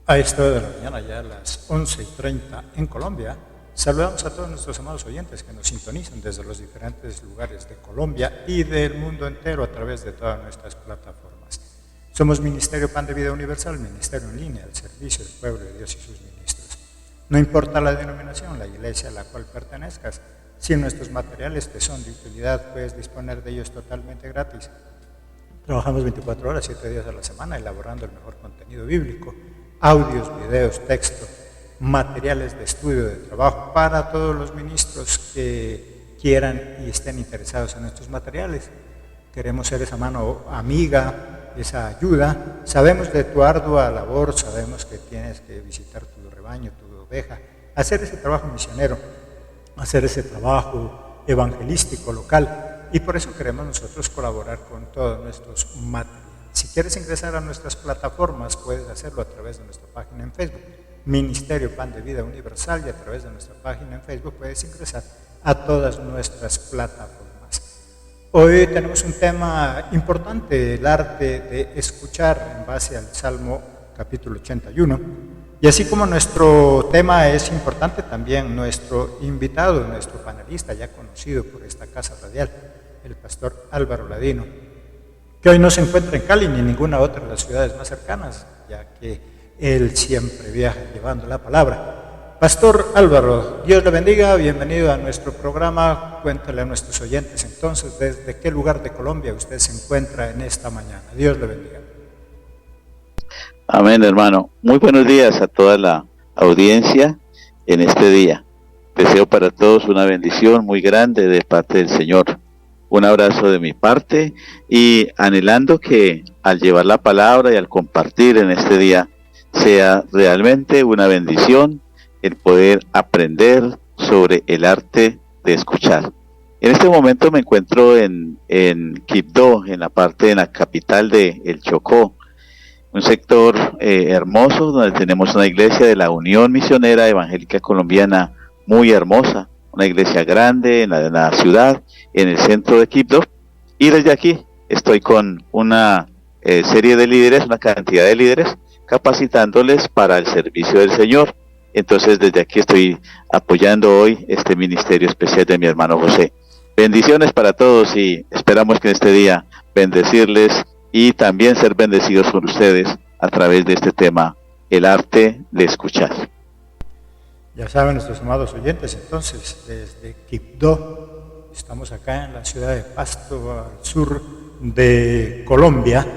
A esta hora de la mañana, ya a las 11:30 en Colombia, saludamos a todos nuestros amados oyentes que nos sintonizan desde los diferentes lugares de Colombia y del mundo entero a través de todas nuestras plataformas. Somos Ministerio Pan de Vida Universal, ministerio en línea al servicio del pueblo de Dios y sus ministros. No importa la denominación, la iglesia a la cual pertenezcas, si nuestros materiales te son de utilidad, puedes disponer de ellos totalmente gratis. Trabajamos 24 horas, 7 días a la semana, elaborando el mejor contenido bíblico, audios, videos, texto, materiales de estudio, de trabajo, para todos los ministros que quieran y estén interesados en estos materiales. Queremos ser esa mano amiga, esa ayuda. Sabemos de tu ardua labor, sabemos que tienes que visitar tu rebaño, tu oveja, hacer ese trabajo misionero, hacer ese trabajo evangelístico local, y por eso queremos nosotros colaborar con todos nuestros materiales. Si quieres ingresar a nuestras plataformas, puedes hacerlo a través de nuestra página en Facebook, Ministerio Pan de Vida Universal, y a través de nuestra página en Facebook puedes ingresar a todas nuestras plataformas. Hoy tenemos un tema importante, el arte de escuchar, en base al Salmo capítulo 81. Y así como nuestro tema es importante, también nuestro invitado, nuestro panelista ya conocido por esta casa radial, el pastor Álvaro Ladino, que hoy no se encuentra en Cali ni en ninguna otra de las ciudades más cercanas, ya que él siempre viaja llevando la palabra. Pastor Álvaro, Dios le bendiga, bienvenido a nuestro programa. Cuéntale a nuestros oyentes entonces desde qué lugar de Colombia usted se encuentra en esta mañana. Dios le bendiga. Amén, hermano. Muy buenos días a toda la audiencia en este día. Deseo para todos una bendición muy grande de parte del Señor. Un abrazo de mi parte y anhelando que al llevar la palabra y al compartir en este día sea realmente una bendición el poder aprender sobre el arte de escuchar. En este momento me encuentro en Quibdó, en la capital de El Chocó, un sector hermoso donde tenemos una iglesia de la Unión Misionera Evangélica Colombiana muy hermosa, una iglesia grande en la ciudad, en el centro de Quibdó, y desde aquí estoy con una serie de líderes, una cantidad de líderes, capacitándoles para el servicio del Señor. Entonces desde aquí estoy apoyando hoy este ministerio especial de mi hermano José. Bendiciones para todos y esperamos que en este día bendecirles y también ser bendecidos por ustedes a través de este tema, el arte de escuchar. Ya saben nuestros amados oyentes, entonces, desde Quibdó, estamos acá en la ciudad de Pasto, al sur de Colombia.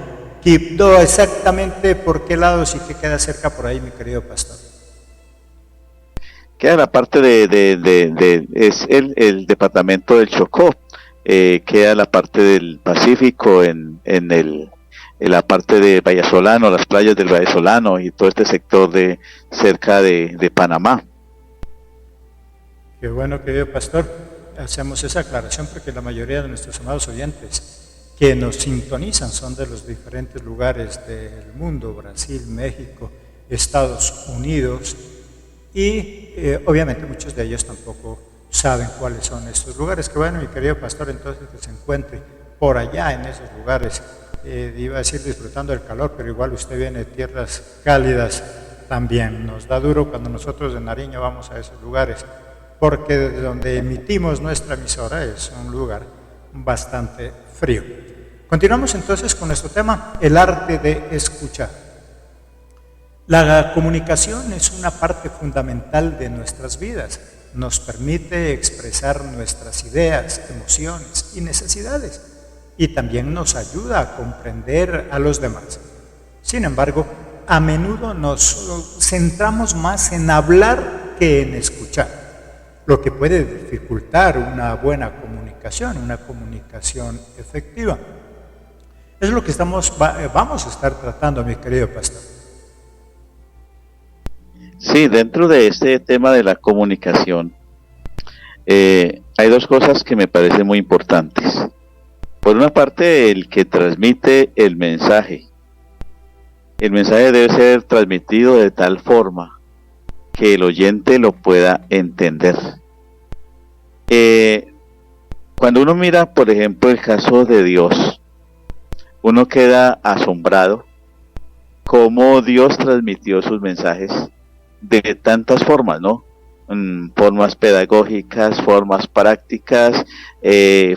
Quibdó, exactamente por qué lado, si que queda cerca por ahí, mi querido pastor. Queda la parte es el departamento del Chocó, queda la parte del Pacífico en la parte de Vallasolano, las playas del Vallasolano y todo este sector de cerca de Panamá. Qué bueno, querido pastor, hacemos esa aclaración porque la mayoría de nuestros amados oyentes que nos sintonizan son de los diferentes lugares del mundo, Brasil, México, Estados Unidos, y obviamente muchos de ellos tampoco saben cuáles son estos lugares. Que bueno, mi querido pastor, entonces que se encuentre por allá en esos lugares, iba a decir disfrutando del calor, pero igual usted viene de tierras cálidas también. Nos da duro cuando nosotros de Nariño vamos a esos lugares, porque desde donde emitimos nuestra emisora es un lugar bastante frío. Continuamos entonces con nuestro tema, el arte de escuchar. La comunicación es una parte fundamental de nuestras vidas. Nos permite expresar nuestras ideas, emociones y necesidades, y también nos ayuda a comprender a los demás. Sin embargo, a menudo nos centramos más en hablar que en escuchar, lo que puede dificultar una buena comunicación, una comunicación efectiva. Es lo que vamos a estar tratando, mi querido pastor. Sí, dentro de este tema de la comunicación, hay dos cosas que me parecen muy importantes. Por una parte, el que transmite el mensaje. El mensaje debe ser transmitido de tal forma que el oyente lo pueda entender. Cuando uno mira, por ejemplo, el caso de Dios, uno queda asombrado cómo Dios transmitió sus mensajes de tantas formas, ¿no? Formas pedagógicas, formas prácticas,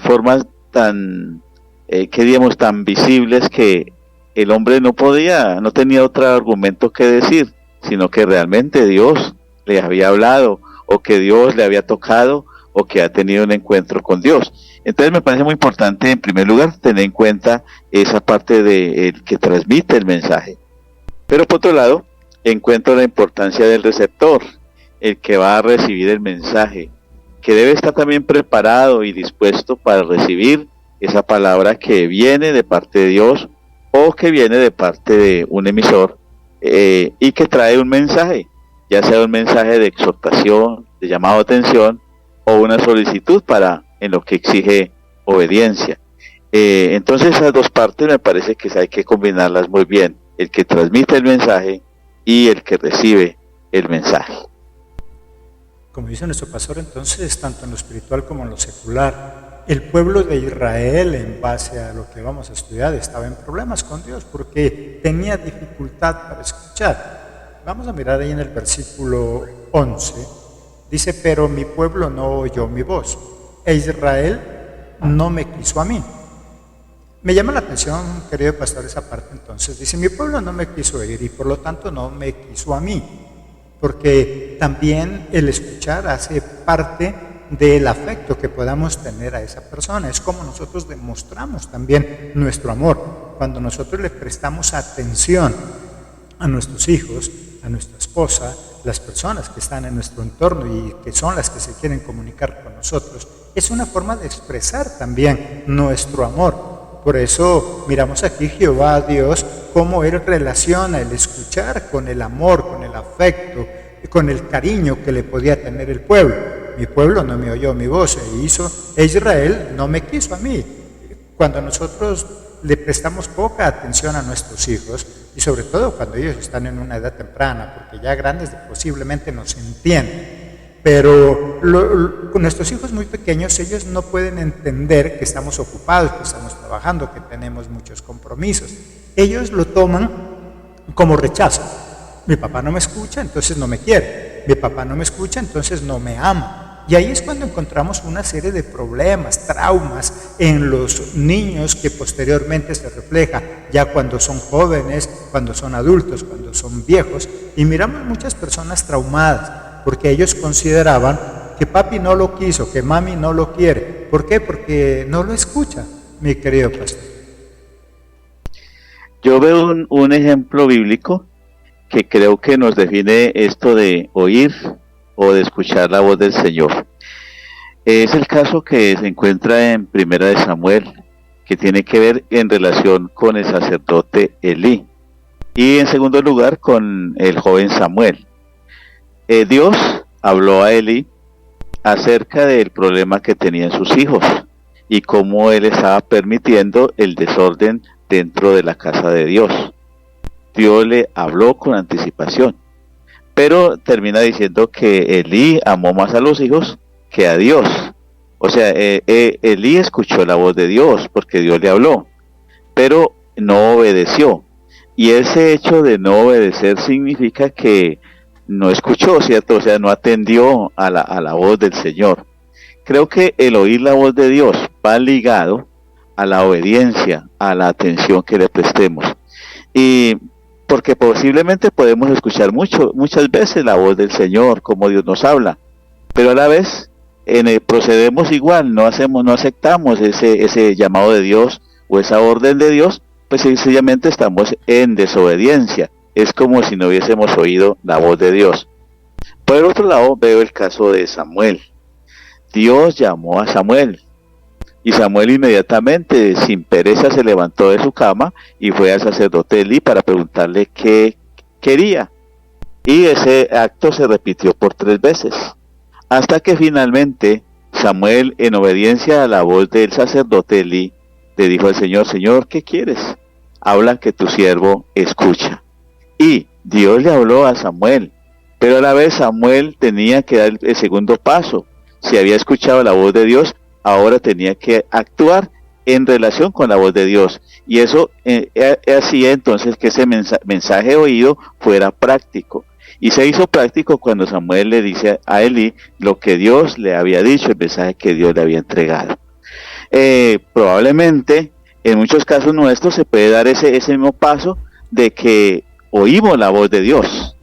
formas tan, que digamos, tan visibles que el hombre no tenía otro argumento que decir, sino que realmente Dios le había hablado, o que Dios le había tocado, o que ha tenido un encuentro con Dios. Entonces me parece muy importante, en primer lugar, tener en cuenta esa parte de el que transmite el mensaje. Pero por otro lado, encuentro la importancia del receptor, el que va a recibir el mensaje, que debe estar también preparado y dispuesto para recibir esa palabra que viene de parte de Dios o que viene de parte de un emisor y que trae un mensaje, ya sea un mensaje de exhortación, de llamado a atención o una solicitud en lo que exige obediencia. Entonces esas dos partes me parece que hay que combinarlas muy bien, el que transmite el mensaje y el que recibe el mensaje. Como dice nuestro pastor, entonces, tanto en lo espiritual como en lo secular, el pueblo de Israel, en base a lo que vamos a estudiar, estaba en problemas con Dios porque tenía dificultad para escuchar. Vamos a mirar ahí en el versículo 11. Dice, pero mi pueblo no oyó mi voz, e Israel no me quiso a mí. Me llama la atención, querido pastor, esa parte entonces. Dice, mi pueblo no me quiso oír y por lo tanto no me quiso a mí. Porque también el escuchar hace parte del afecto que podamos tener a esa persona. Es como nosotros demostramos también nuestro amor. Cuando nosotros le prestamos atención a nuestros hijos, a nuestra esposa, las personas que están en nuestro entorno y que son las que se quieren comunicar con nosotros, es una forma de expresar también nuestro amor. Por eso miramos aquí Jehová Dios, cómo Él relaciona el escuchar con el amor, con el afecto, con el cariño que le podía tener el pueblo. Mi pueblo no me oyó mi voz e Israel no me quiso a mí. Cuando nosotros le prestamos poca atención a nuestros hijos, y sobre todo cuando ellos están en una edad temprana, porque ya grandes posiblemente nos entienden, pero con nuestros hijos muy pequeños, ellos no pueden entender que estamos ocupados, que estamos trabajando, que tenemos muchos compromisos. Ellos lo toman como rechazo. Mi papá no me escucha, entonces no me quiere. Mi papá no me escucha, entonces no me ama. Y ahí es cuando encontramos una serie de problemas, traumas en los niños que posteriormente se refleja ya cuando son jóvenes, cuando son adultos, cuando son viejos. Y miramos muchas personas traumadas porque ellos consideraban que papi no lo quiso, que mami no lo quiere. ¿Por qué? Porque no lo escucha, mi querido pastor. Yo veo un ejemplo bíblico que creo que nos define esto de oír o de escuchar la voz del Señor. Es el caso que se encuentra en Primera de Samuel, que tiene que ver en relación con el sacerdote Elí, y en segundo lugar con el joven Samuel. Dios habló a Elí acerca del problema que tenían sus hijos y cómo él estaba permitiendo el desorden dentro de la casa de Dios. Dios le habló con anticipación, pero termina diciendo que Elí amó más a los hijos que a Dios. O sea, Elí escuchó la voz de Dios porque Dios le habló, pero no obedeció. Y ese hecho de no obedecer significa que no escuchó, ¿cierto? O sea, no atendió a la voz del Señor. Creo que el oír la voz de Dios va ligado a la obediencia, a la atención que le prestemos. Y porque posiblemente podemos escuchar muchas veces la voz del Señor, como Dios nos habla, pero a la vez procedemos igual, no aceptamos ese llamado de Dios o esa orden de Dios, pues sencillamente estamos en desobediencia. Es como si no hubiésemos oído la voz de Dios. Por el otro lado, veo el caso de Samuel. Dios llamó a Samuel, y Samuel inmediatamente, sin pereza, se levantó de su cama y fue al sacerdote Elí para preguntarle qué quería. Y ese acto se repitió por 3 veces, hasta que finalmente Samuel, en obediencia a la voz del sacerdote Elí, le dijo al Señor: Señor, ¿qué quieres? Habla, que tu siervo escucha. Y Dios le habló a Samuel, pero a la vez Samuel tenía que dar el segundo paso. Si había escuchado la voz de Dios, ahora tenía que actuar en relación con la voz de Dios. Y eso hacía entonces que ese mensaje oído fuera práctico. Y se hizo práctico cuando Samuel le dice a Elí lo que Dios le había dicho, el mensaje que Dios le había entregado. Probablemente en muchos casos nuestros se puede dar ese mismo paso de que oímos la voz de Dios,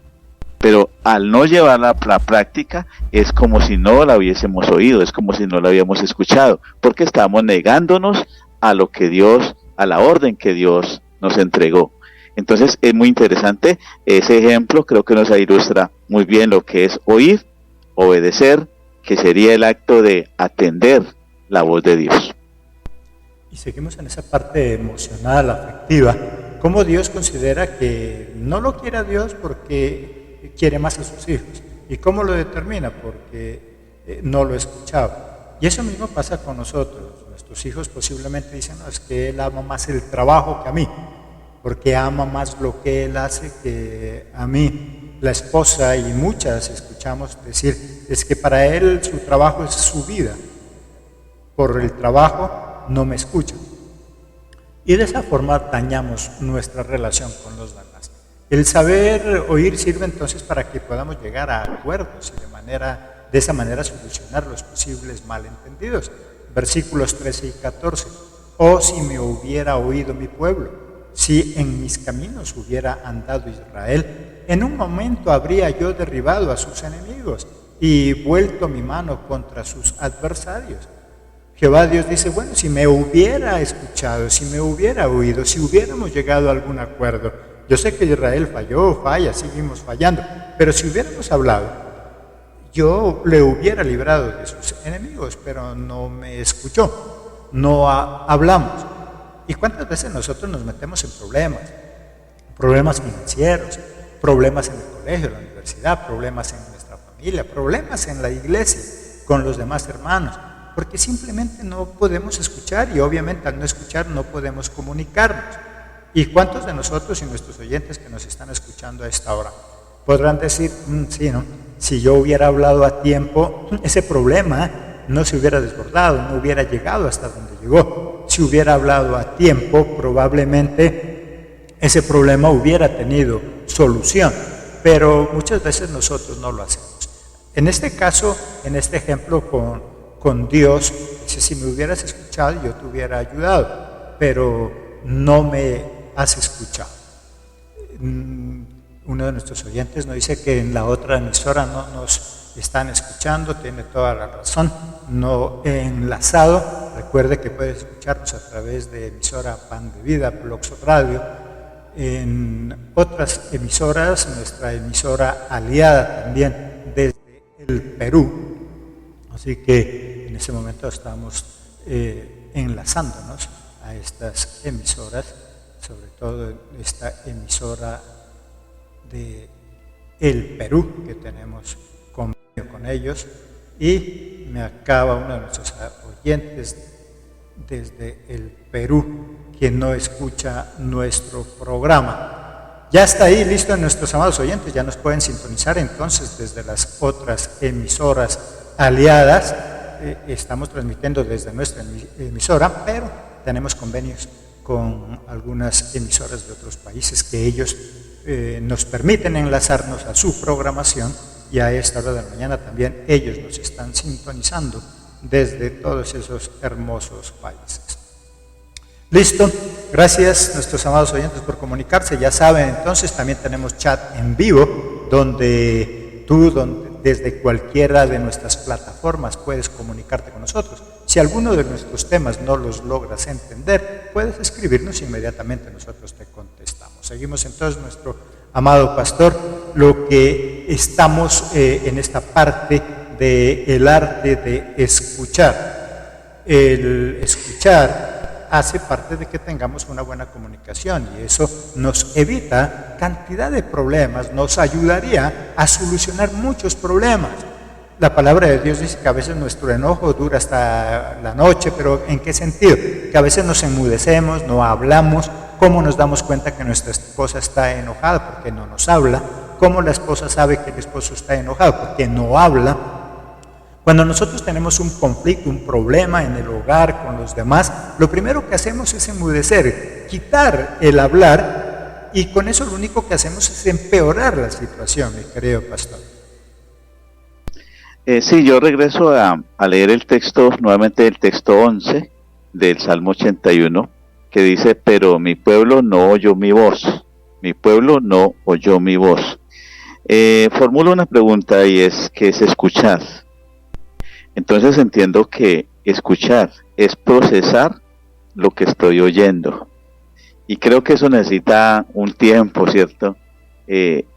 pero al no llevarla a la práctica es como si no la hubiésemos oído, es como si no la habíamos escuchado, porque estamos negándonos a lo que Dios, a la orden que Dios nos entregó. Entonces es muy interesante ese ejemplo, creo que nos ilustra muy bien lo que es oír, obedecer, que sería el acto de atender la voz de Dios. Y seguimos en esa parte emocional, afectiva, cómo Dios considera que no lo quiere a Dios porque quiere más a sus hijos. ¿Y cómo lo determina? Porque no lo escuchaba. Y eso mismo pasa con nosotros. Nuestros hijos posiblemente dicen, no, es que él ama más el trabajo que a mí, porque ama más lo que él hace que a mí. La esposa y muchas escuchamos decir, es que para él su trabajo es su vida. Por el trabajo no me escuchan. Y de esa forma dañamos nuestra relación con los demás. El saber oír sirve entonces para que podamos llegar a acuerdos y de esa manera solucionar los posibles malentendidos. Versículos 13 y 14. Oh, si me hubiera oído mi pueblo, si en mis caminos hubiera andado Israel, en un momento habría yo derribado a sus enemigos y vuelto mi mano contra sus adversarios. Jehová Dios dice, bueno, si me hubiera escuchado, si me hubiera oído, si hubiéramos llegado a algún acuerdo. Yo sé que Israel falla, seguimos fallando, pero si hubiéramos hablado, yo le hubiera librado de sus enemigos, pero no me escuchó, no hablamos. ¿Y cuántas veces nosotros nos metemos en problemas financieros, problemas en el colegio, en la universidad, problemas en nuestra familia, problemas en la iglesia, con los demás hermanos? Porque simplemente no podemos escuchar y obviamente al no escuchar no podemos comunicarnos. ¿Y cuántos de nosotros y nuestros oyentes que nos están escuchando a esta hora podrán decir, sí, ¿no? Si yo hubiera hablado a tiempo, ese problema no se hubiera desbordado, no hubiera llegado hasta donde llegó. Si hubiera hablado a tiempo, probablemente ese problema hubiera tenido solución, pero muchas veces nosotros no lo hacemos. En este caso, en este ejemplo con Dios, dice, si me hubieras escuchado, yo te hubiera ayudado, pero no me has escuchado. Uno de nuestros oyentes nos dice que en la otra emisora no nos están escuchando, tiene toda la razón, no enlazado. Recuerde que puede escucharnos a través de emisora Pan de Vida, Blogs Radio. En otras emisoras, nuestra emisora aliada también desde el Perú. Así que en ese momento estamos enlazándonos a estas emisoras, sobre todo esta emisora de el Perú, que tenemos convenio con ellos, y me acaba uno de nuestros oyentes desde el Perú que no escucha nuestro programa. Ya está ahí listo nuestros amados oyentes, ya nos pueden sintonizar entonces desde las otras emisoras aliadas. Estamos transmitiendo desde nuestra emisora, pero tenemos convenios con algunas emisoras de otros países que ellos nos permiten enlazarnos a su programación, y a esta hora de la mañana también ellos nos están sintonizando desde todos esos hermosos países. Listo, gracias nuestros amados oyentes por comunicarse. Ya saben, entonces también tenemos chat en vivo donde desde cualquiera de nuestras plataformas puedes comunicarte con nosotros. Si alguno de nuestros temas no los logras entender, puedes escribirnos e inmediatamente nosotros te contestamos. Seguimos entonces nuestro amado pastor, lo que estamos en esta parte del arte de escuchar. El escuchar hace parte de que tengamos una buena comunicación y eso nos evita cantidad de problemas, nos ayudaría a solucionar muchos problemas. La palabra de Dios dice que a veces nuestro enojo dura hasta la noche, pero ¿en qué sentido? Que a veces nos enmudecemos, no hablamos. ¿Cómo nos damos cuenta que nuestra esposa está enojada? Porque no nos habla. ¿Cómo la esposa sabe que el esposo está enojado? Porque no habla. Cuando nosotros tenemos un conflicto, un problema en el hogar con los demás, lo primero que hacemos es enmudecer, quitar el hablar, y con eso lo único que hacemos es empeorar la situación, mi querido pastor. Sí, yo regreso a leer el texto, nuevamente el texto 11 del Salmo 81, que dice, pero mi pueblo no oyó mi voz, mi pueblo no oyó mi voz. Formulo una pregunta y es, ¿qué es escuchar? Entonces entiendo que escuchar es procesar lo que estoy oyendo. Y creo que eso necesita un tiempo, ¿cierto?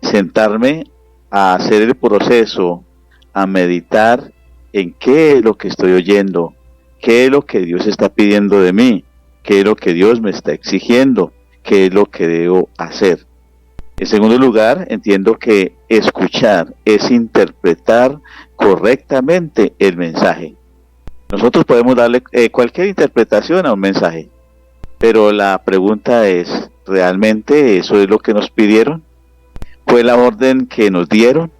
Sentarme a hacer el proceso, a meditar en qué es lo que estoy oyendo, qué es lo que Dios está pidiendo de mí, qué es lo que Dios me está exigiendo, qué es lo que debo hacer. En segundo lugar, entiendo que escuchar es interpretar correctamente el mensaje. Nosotros podemos darle cualquier interpretación a un mensaje, pero la pregunta es, ¿realmente eso es lo que nos pidieron? ¿Fue la orden que nos dieron?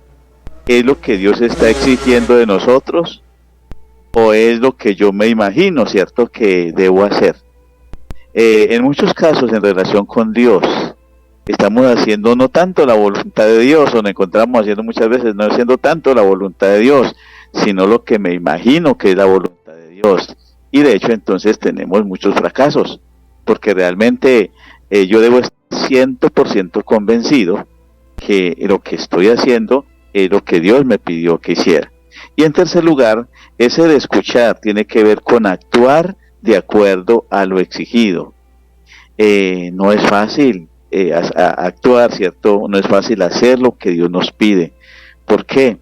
¿Es lo que Dios está exigiendo de nosotros? ¿O es lo que yo me imagino, cierto, que debo hacer? En muchos casos, en relación con Dios, estamos haciendo no tanto la voluntad de Dios, o nos encontramos haciendo muchas veces no haciendo tanto la voluntad de Dios, sino lo que me imagino que es la voluntad de Dios. Y de hecho entonces tenemos muchos fracasos, porque realmente yo debo estar 100% convencido que lo que estoy haciendo es lo que Dios me pidió que hiciera. Y en tercer lugar, ese de escuchar tiene que ver con actuar de acuerdo a lo exigido. No es fácil actuar, ¿cierto? No es fácil hacer lo que Dios nos pide. ¿Por qué?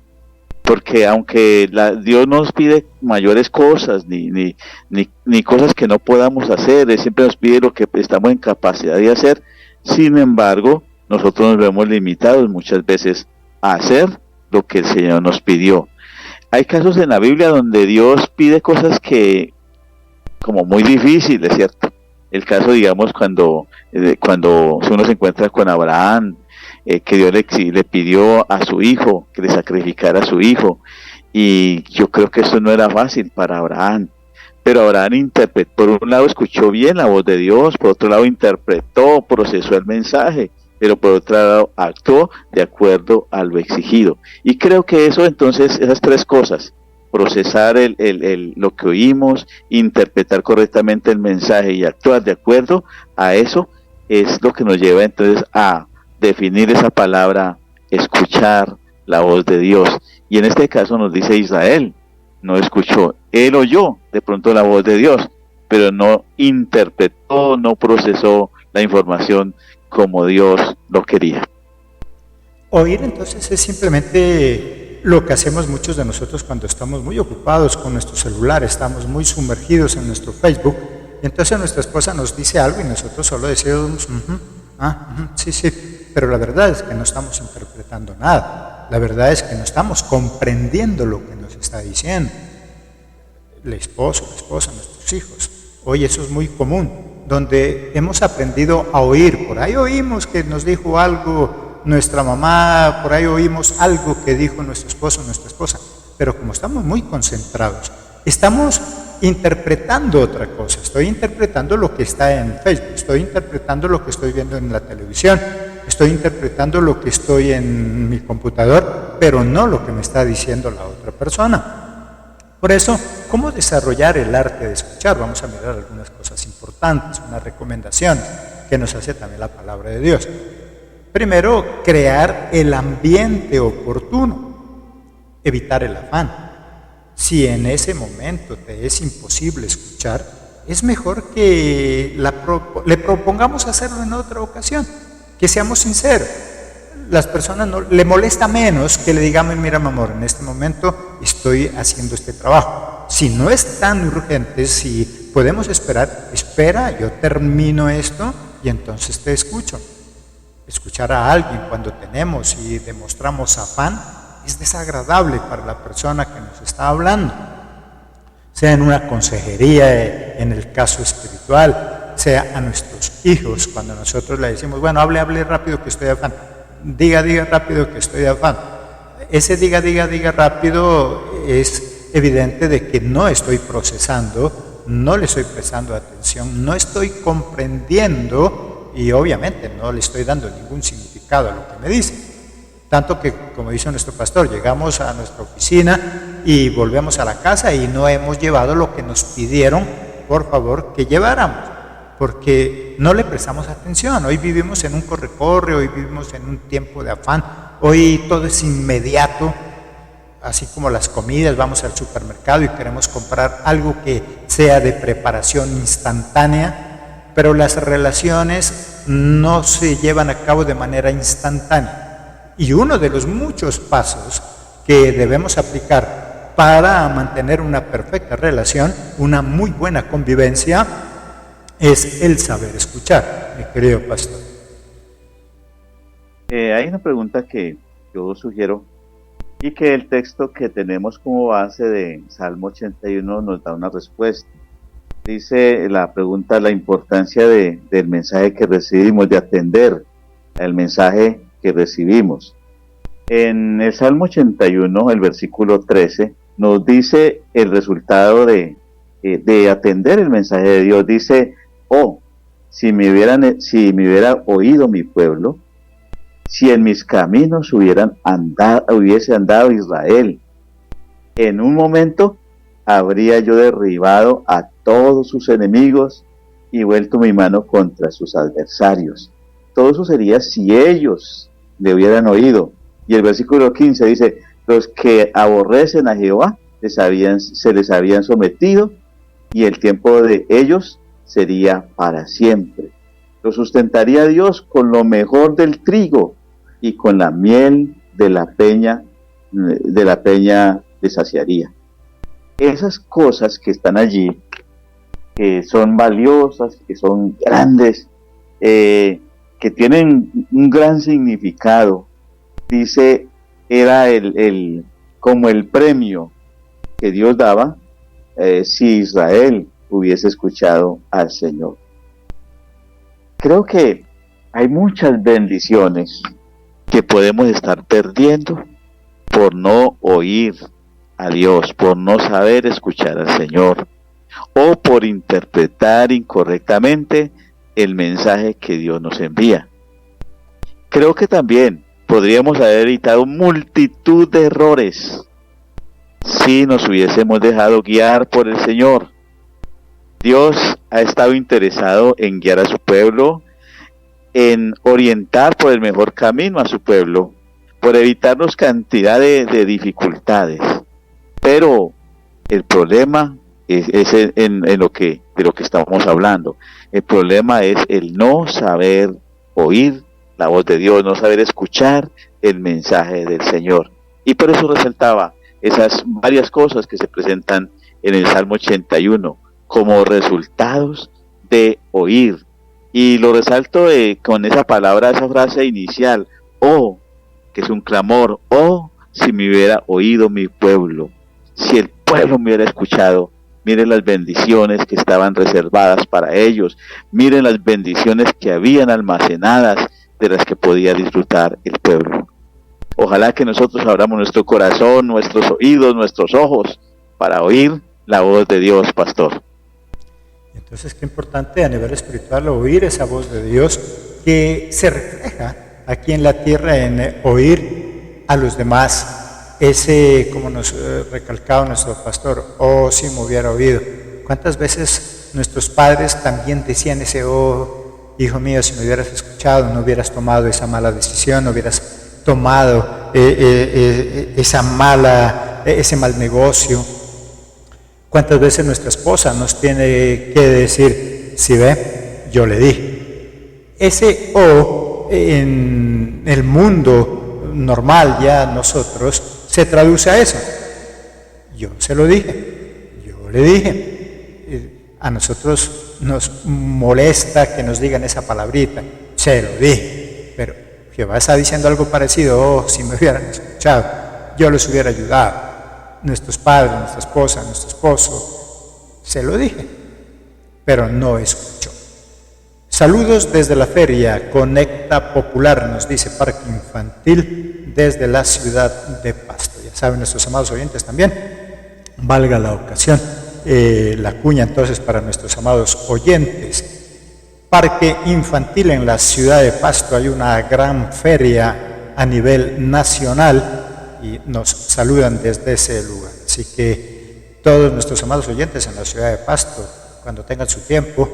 Porque aunque Dios nos pide mayores cosas, ni cosas que no podamos hacer, Él siempre nos pide lo que estamos en capacidad de hacer, sin embargo, nosotros nos vemos limitados muchas veces a hacer lo que el Señor nos pidió. Hay casos en la Biblia donde Dios pide cosas que, como muy difíciles, ¿cierto? El caso, digamos, cuando uno se encuentra con Abraham, que Dios le pidió a su hijo que le sacrificara a su hijo, y yo creo que eso no era fácil para Abraham, pero Abraham por un lado escuchó bien la voz de Dios, por otro lado interpretó, procesó el mensaje, pero por otro lado actuó de acuerdo a lo exigido. Y creo que eso entonces, esas tres cosas, procesar lo que oímos, interpretar correctamente el mensaje y actuar de acuerdo a eso, es lo que nos lleva entonces a definir esa palabra, escuchar la voz de Dios. Y en este caso nos dice Israel, no escuchó, él oyó de pronto la voz de Dios, pero no interpretó, no procesó la información como Dios lo quería. Oír entonces es simplemente lo que hacemos muchos de nosotros cuando estamos muy ocupados con nuestro celular, estamos muy sumergidos en nuestro Facebook, y entonces nuestra esposa nos dice algo y nosotros solo decimos, sí, pero la verdad es que no estamos interpretando nada, la verdad es que no estamos comprendiendo lo que nos está diciendo. El esposo, la esposa, nuestros hijos, hoy eso es muy común, donde hemos aprendido a oír, por ahí oímos que nos dijo algo nuestra mamá, por ahí oímos algo que dijo nuestro esposo, nuestra esposa, pero como estamos muy concentrados, estamos interpretando otra cosa, estoy interpretando lo que está en Facebook, estoy interpretando lo que estoy viendo en la televisión, estoy interpretando lo que estoy en mi computador, pero no lo que me está diciendo la otra persona. Por eso, ¿cómo desarrollar el arte de escuchar? Vamos a mirar algunas cosas importantes, una recomendación que nos hace también la palabra de Dios. Primero, crear el ambiente oportuno, evitar el afán. Si en ese momento te es imposible escuchar, es mejor que le propongamos hacerlo en otra ocasión, que seamos sinceros. Las personas le molesta menos que le digamos, mira mi amor, en este momento estoy haciendo este trabajo. Si no es tan urgente, si podemos esperar, espera, yo termino esto y entonces te escucho. Escuchar a alguien cuando tenemos y demostramos afán es desagradable para la persona que nos está hablando. Sea en una consejería, en el caso espiritual, sea a nuestros hijos, cuando nosotros le decimos, bueno, hable rápido que estoy de afán. Diga rápido que estoy de afán. Ese diga rápido es evidente de que no estoy procesando, no le estoy prestando atención, no estoy comprendiendo y obviamente no le estoy dando ningún significado a lo que me dice. Tanto que, como dice nuestro pastor, llegamos a nuestra oficina y volvemos a la casa y no hemos llevado lo que nos pidieron, por favor, que lleváramos, porque no le prestamos atención. Hoy vivimos en un corre-corre, hoy vivimos en un tiempo de afán, hoy todo es inmediato, así como las comidas, vamos al supermercado y queremos comprar algo que sea de preparación instantánea, pero las relaciones no se llevan a cabo de manera instantánea. Y uno de los muchos pasos que debemos aplicar para mantener una perfecta relación, una muy buena convivencia, es el saber escuchar, mi querido pastor. Hay una pregunta que yo sugiero y que el texto que tenemos como base de Salmo 81 nos da una respuesta. Dice la pregunta, la importancia del mensaje que recibimos, de atender al mensaje que recibimos. En el Salmo 81, el versículo 13, nos dice el resultado de atender el mensaje de Dios. Dice, si me hubiera oído mi pueblo, si en mis caminos hubiese andado Israel, en un momento habría yo derribado a todos sus enemigos y vuelto mi mano contra sus adversarios. Todo eso sería si ellos le hubieran oído. Y el versículo 15 dice, los que aborrecen a Jehová se les habían sometido y el tiempo de ellos sería para siempre. Lo sustentaría Dios con lo mejor del trigo y con la miel de la peña les saciaría. Esas cosas que están allí, que son valiosas, que son grandes, que tienen un gran significado, dice, era como el premio que Dios daba si Israel hubiese escuchado al Señor. Creo que hay muchas bendiciones que podemos estar perdiendo por no oír a Dios, por no saber escuchar al Señor, o por interpretar incorrectamente el mensaje que Dios nos envía. Creo que también podríamos haber evitado multitud de errores si nos hubiésemos dejado guiar por el Señor. Dios ha estado interesado en guiar a su pueblo, en orientar por el mejor camino a su pueblo, por evitarnos cantidad de dificultades. Pero el problema es de lo que estamos hablando. El problema es el no saber oír la voz de Dios, no saber escuchar el mensaje del Señor. Y por eso resaltaba esas varias cosas que se presentan en el Salmo 81 como resultados de oír. Y lo resalto con esa palabra, esa frase inicial, que es un clamor, si me hubiera oído mi pueblo, si el pueblo me hubiera escuchado. Miren las bendiciones que estaban reservadas para ellos, miren las bendiciones que habían almacenadas de las que podía disfrutar el pueblo. Ojalá que nosotros abramos nuestro corazón, nuestros oídos, nuestros ojos para oír la voz de Dios, pastor. Entonces, qué importante a nivel espiritual oír esa voz de Dios que se refleja aquí en la tierra en oír a los demás. Ese, como nos recalcaba nuestro pastor, si me hubiera oído. ¿Cuántas veces nuestros padres también decían ese, hijo mío, si me hubieras escuchado, no hubieras tomado esa mala decisión, no hubieras tomado ese mal negocio? ¿Cuántas veces nuestra esposa nos tiene que decir, si ve, yo le dije? Ese en el mundo normal, ya nosotros, se traduce a eso. Yo se lo dije, yo le dije. A nosotros nos molesta que nos digan esa palabrita, se lo dije. Pero Jehová está diciendo algo parecido, si me hubieran escuchado, yo les hubiera ayudado. Nuestros padres, nuestra esposa, nuestro esposo, se lo dije, pero no escuchó. Saludos desde la feria Conecta Popular, nos dice Parque Infantil, desde la ciudad de Pasto. Ya saben nuestros amados oyentes también valga la ocasión, la cuña entonces para nuestros amados oyentes. Parque infantil en la ciudad de Pasto, hay una gran feria a nivel nacional y nos saludan desde ese lugar. Así que todos nuestros amados oyentes en la ciudad de Pasto, cuando tengan su tiempo,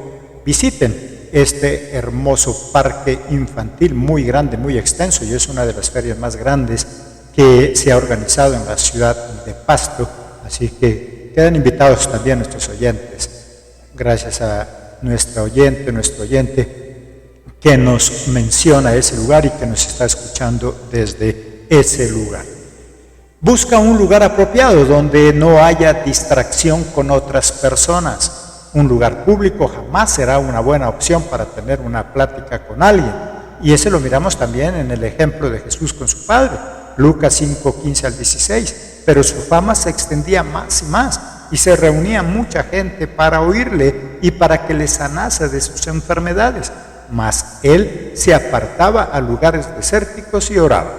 visiten este hermoso parque infantil muy grande, muy extenso, y es una de las ferias más grandes que se ha organizado en la ciudad de Pasto. Así que quedan invitados también nuestros oyentes. Gracias a nuestro oyente que nos menciona ese lugar y que nos está escuchando desde ese lugar. Busca un lugar apropiado donde no haya distracción con otras personas. Un lugar público jamás será una buena opción para tener una plática con alguien. Y ese lo miramos también en el ejemplo de Jesús con su Padre, Lucas 5, 15 al 16. Pero su fama se extendía más y más, y se reunía mucha gente para oírle y para que le sanase de sus enfermedades. Mas él se apartaba a lugares desérticos y oraba.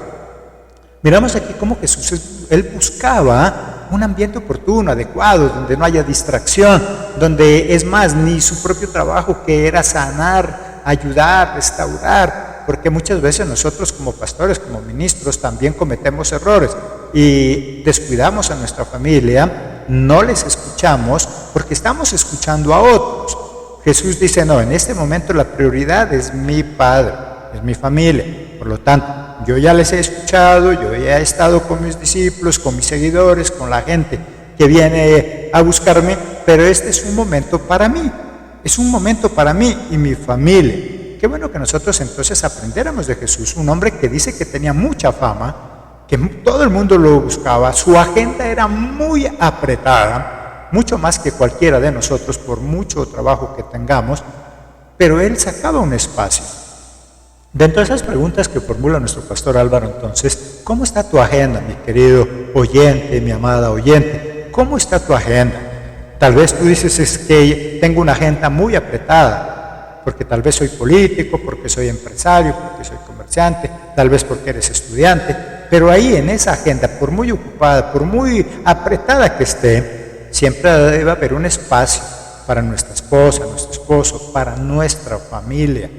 Miramos aquí cómo Jesús, él buscaba un ambiente oportuno, adecuado, donde no haya distracción, donde es más, ni su propio trabajo, que era sanar, ayudar, restaurar, porque muchas veces nosotros como pastores, como ministros, también cometemos errores y descuidamos a nuestra familia, no les escuchamos porque estamos escuchando a otros. Jesús dice, no, en este momento la prioridad es mi Padre, es mi familia. Por lo tanto, yo ya les he escuchado, yo ya he estado con mis discípulos, con mis seguidores, con la gente que viene a buscarme, pero este es un momento para mí, es un momento para mí y mi familia. Qué bueno que nosotros entonces aprendiéramos de Jesús, un hombre que dice que tenía mucha fama, que todo el mundo lo buscaba, su agenda era muy apretada, mucho más que cualquiera de nosotros por mucho trabajo que tengamos, pero él sacaba un espacio. Dentro de esas preguntas que formula nuestro pastor Álvaro, entonces, ¿cómo está tu agenda, mi querido oyente, mi amada oyente? ¿Cómo está tu agenda? Tal vez tú dices, es que tengo una agenda muy apretada, porque tal vez soy político, porque soy empresario, porque soy comerciante, tal vez porque eres estudiante, pero ahí en esa agenda, por muy ocupada, por muy apretada que esté, siempre debe haber un espacio para nuestra esposa, nuestro esposo, para nuestra familia.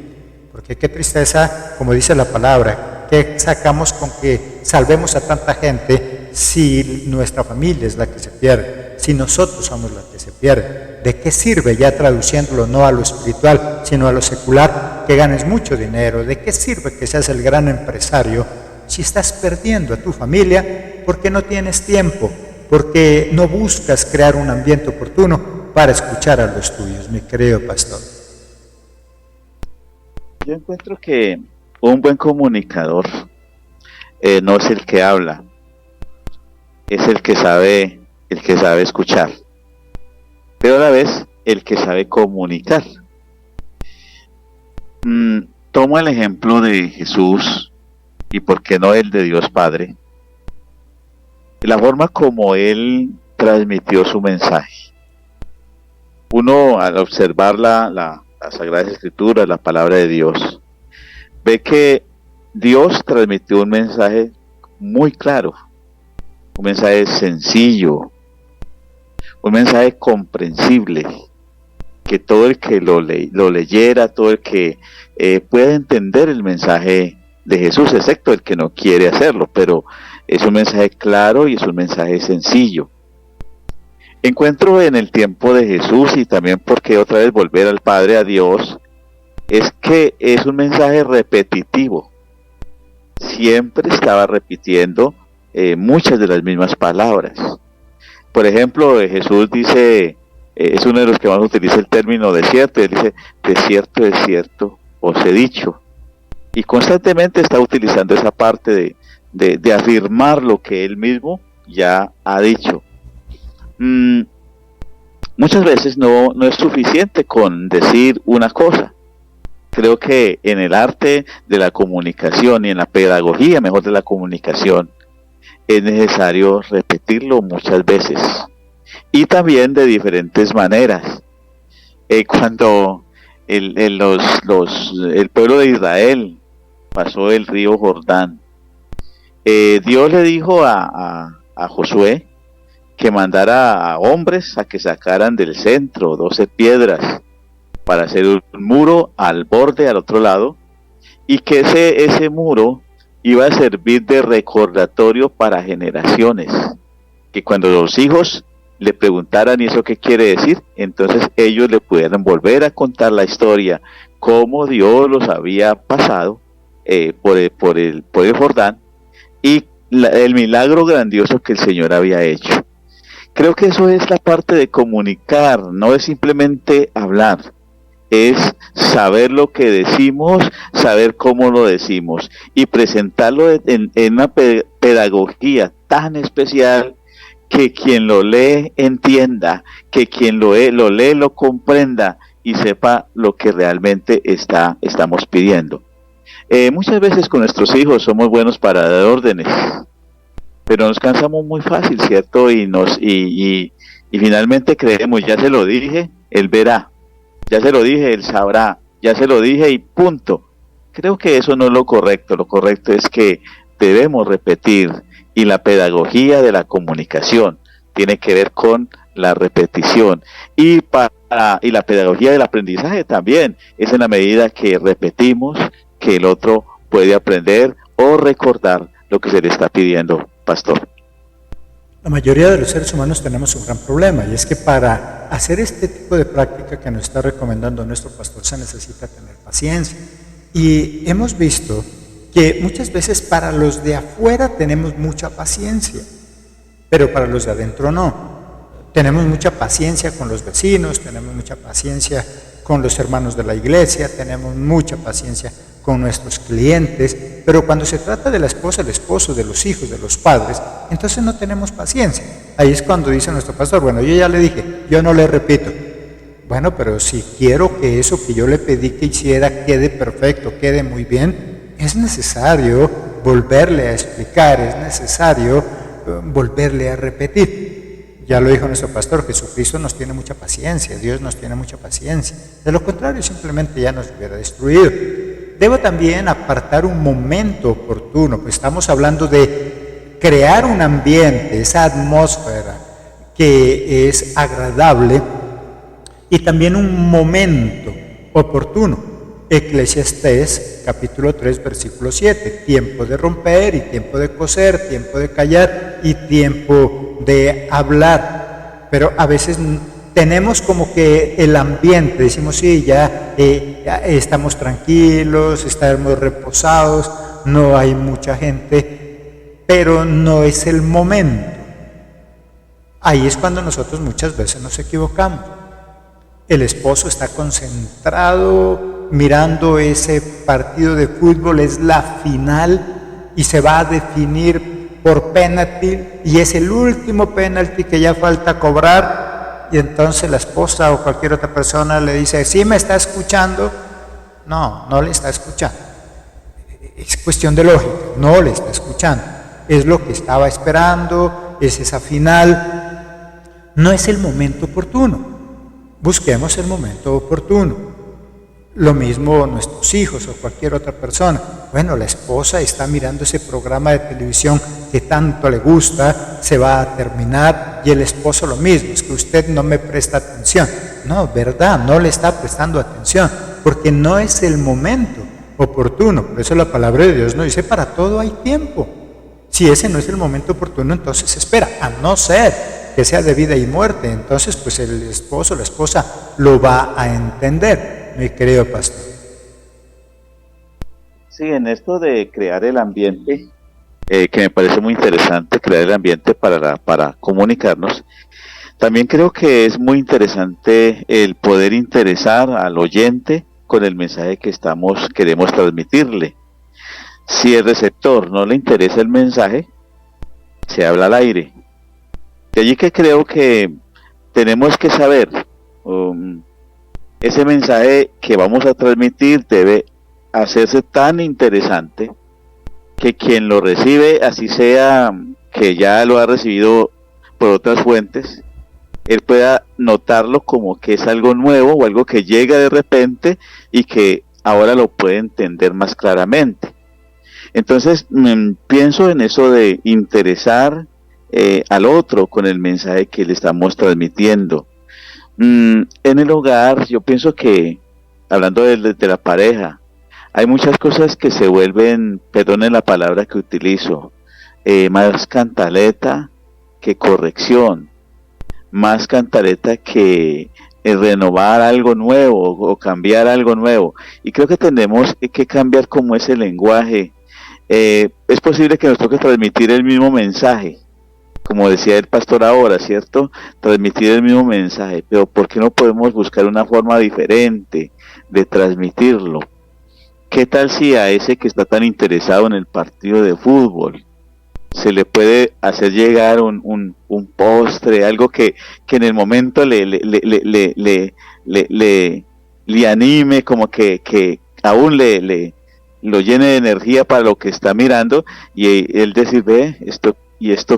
Porque qué tristeza, como dice la palabra, que sacamos con que salvemos a tanta gente si nuestra familia es la que se pierde, si nosotros somos la que se pierde. ¿De qué sirve, ya traduciéndolo no a lo espiritual, sino a lo secular, que ganes mucho dinero? ¿De qué sirve que seas el gran empresario si estás perdiendo a tu familia porque no tienes tiempo, porque no buscas crear un ambiente oportuno para escuchar a los tuyos, mi querido pastor? Yo encuentro que un buen comunicador no es el que habla, es el que sabe escuchar, pero a la vez el que sabe comunicar. Tomo el ejemplo de Jesús y por qué no el de Dios Padre, la forma como él transmitió su mensaje. Uno al observar las Sagradas Escrituras, la palabra de Dios, ve que Dios transmitió un mensaje muy claro, un mensaje sencillo, un mensaje comprensible, que todo el que lo leyera, todo el que pueda entender el mensaje de Jesús, excepto el que no quiere hacerlo, pero es un mensaje claro y es un mensaje sencillo. Encuentro en el tiempo de Jesús, y también porque otra vez volver al Padre, a Dios, es que es un mensaje repetitivo. Siempre estaba repitiendo muchas de las mismas palabras. Por ejemplo, Jesús dice, es uno de los que más utiliza el término desierto, él dice, de cierto os he dicho. Y constantemente está utilizando esa parte de afirmar lo que él mismo ya ha dicho. Muchas veces no es suficiente con decir una cosa. Creo que en el arte de la comunicación y en la pedagogía mejor de la comunicación es necesario repetirlo muchas veces y también de diferentes maneras. Cuando el pueblo de Israel pasó el río Jordán, Dios le dijo a Josué que mandara a hombres a que sacaran del centro 12 piedras para hacer un muro al borde, al otro lado, y que ese muro iba a servir de recordatorio para generaciones, que cuando los hijos le preguntaran ¿y eso qué quiere decir? Entonces ellos le pudieran volver a contar la historia, cómo Dios los había pasado por el Jordán y el milagro grandioso que el Señor había hecho. Creo que eso es la parte de comunicar, no es simplemente hablar, es saber lo que decimos, saber cómo lo decimos y presentarlo en una pedagogía tan especial que quien lo lee entienda, que quien lo lee lo comprenda y sepa lo que realmente estamos pidiendo. Muchas veces con nuestros hijos somos buenos para dar órdenes, pero nos cansamos muy fácil, ¿cierto? Y finalmente creemos, ya se lo dije, él verá, ya se lo dije, él sabrá, ya se lo dije y punto. Creo que eso no es lo correcto es que debemos repetir, y la pedagogía de la comunicación tiene que ver con la repetición, y la pedagogía del aprendizaje también es en la medida que repetimos que el otro puede aprender o recordar lo que se le está pidiendo, pastor. La mayoría de los seres humanos tenemos un gran problema, y es que para hacer este tipo de práctica que nos está recomendando nuestro pastor se necesita tener paciencia. Y hemos visto que muchas veces para los de afuera tenemos mucha paciencia, pero para los de adentro no. Tenemos mucha paciencia con los vecinos, tenemos mucha paciencia con los hermanos de la iglesia, tenemos mucha paciencia con nuestros clientes, pero cuando se trata de la esposa, el esposo, de los hijos, de los padres, entonces no tenemos paciencia. Ahí es cuando dice nuestro pastor, bueno, yo ya le dije, yo no le repito. Bueno, pero si quiero que eso que yo le pedí que hiciera quede perfecto, quede muy bien, es necesario volverle a explicar, es necesario volverle a repetir. Ya lo dijo nuestro pastor, Jesucristo nos tiene mucha paciencia, Dios nos tiene mucha paciencia. De lo contrario, simplemente ya nos hubiera destruido. Debo también apartar un momento oportuno, pues estamos hablando de crear un ambiente, esa atmósfera que es agradable, y también un momento oportuno. Eclesiastés capítulo 3 versículo 7, tiempo de romper y tiempo de coser, tiempo de callar y tiempo de hablar. Pero a veces tenemos como que el ambiente, decimos sí, ya estamos tranquilos, estamos reposados, no hay mucha gente, pero no es el momento. Ahí es cuando nosotros muchas veces nos equivocamos. El esposo está concentrado mirando ese partido de fútbol, es la final y se va a definir por penalti y es el último penalti que ya falta cobrar, y entonces la esposa o cualquier otra persona le dice, ¿sí me está escuchando? No, no le está escuchando. Es cuestión de lógica, no le está escuchando. Es lo que estaba esperando, es esa final. No es el momento oportuno. Busquemos el momento oportuno. Lo mismo nuestros hijos o cualquier otra persona. Bueno, la esposa está mirando ese programa de televisión que tanto le gusta, se va a terminar, y el esposo lo mismo, es que usted no me presta atención. No, verdad, no le está prestando atención, porque no es el momento oportuno. Por eso la palabra de Dios nos dice, para todo hay tiempo. Si ese no es el momento oportuno, entonces espera, a no ser que sea de vida y muerte, entonces pues el esposo o la esposa lo va a entender, mi querido pastor. Sí, en esto de crear el ambiente, que me parece muy interesante, crear el ambiente para comunicarnos, también creo que es muy interesante el poder interesar al oyente con el mensaje que queremos transmitirle. Si el receptor no le interesa el mensaje, se habla al aire. De allí que creo que tenemos que saber, ese mensaje que vamos a transmitir debe hacerse tan interesante que quien lo recibe, así sea que ya lo ha recibido por otras fuentes, él pueda notarlo como que es algo nuevo o algo que llega de repente y que ahora lo puede entender más claramente. Entonces pienso en eso de interesar al otro con el mensaje que le estamos transmitiendo. En el hogar, yo pienso que, hablando de la pareja, hay muchas cosas que se vuelven, perdonen la palabra que utilizo, más cantaleta que corrección, más cantaleta que renovar algo nuevo o cambiar algo nuevo. Y creo que tenemos que cambiar como ese lenguaje. Es posible que nos toque transmitir el mismo mensaje, como decía el pastor ahora, ¿cierto? Transmitir el mismo mensaje, pero ¿por qué no podemos buscar una forma diferente de transmitirlo? ¿Qué tal si a ese que está tan interesado en el partido de fútbol se le puede hacer llegar un postre, algo que en el momento le anime, como que aún lo llene de energía para lo que está mirando, y él decir, ve, esto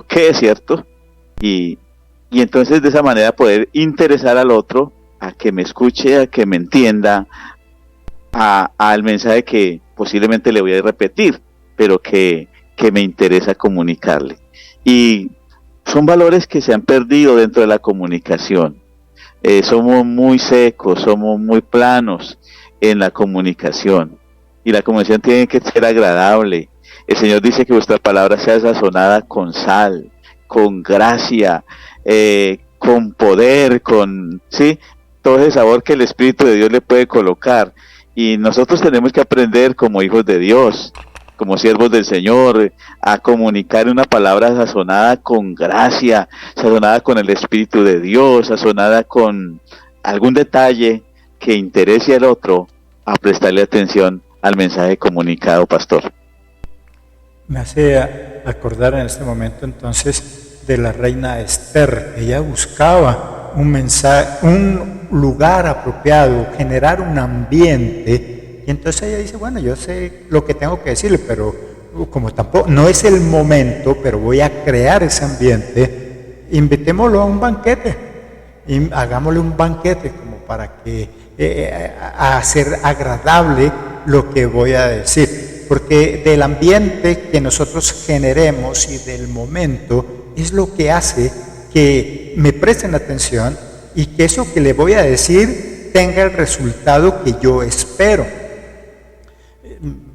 qué es, ¿cierto? Y entonces de esa manera poder interesar al otro a que me escuche, a que me entienda, al mensaje que posiblemente le voy a repetir, pero que me interesa comunicarle. Y son valores que se han perdido dentro de la comunicación. Somos muy secos, somos muy planos en la comunicación. Y la comunicación tiene que ser agradable. El Señor dice que vuestra palabra sea sazonada con sal, con gracia, con poder, ¿sí? Todo ese sabor que el Espíritu de Dios le puede colocar. Y nosotros tenemos que aprender como hijos de Dios, como siervos del Señor, a comunicar una palabra sazonada con gracia, sazonada con el Espíritu de Dios, sazonada con algún detalle que interese al otro, a prestarle atención al mensaje comunicado, pastor. Me hace acordar en este momento entonces de la reina Esther. Ella buscaba un mensaje, un lugar apropiado, generar un ambiente, y entonces ella dice, bueno, yo sé lo que tengo que decirle, pero como tampoco, no es el momento, pero voy a crear ese ambiente, invitémoslo a un banquete, y hagámosle un banquete como para que hacer agradable lo que voy a decir, porque del ambiente que nosotros generemos y del momento es lo que hace que me presten atención y que eso que le voy a decir tenga el resultado que yo espero.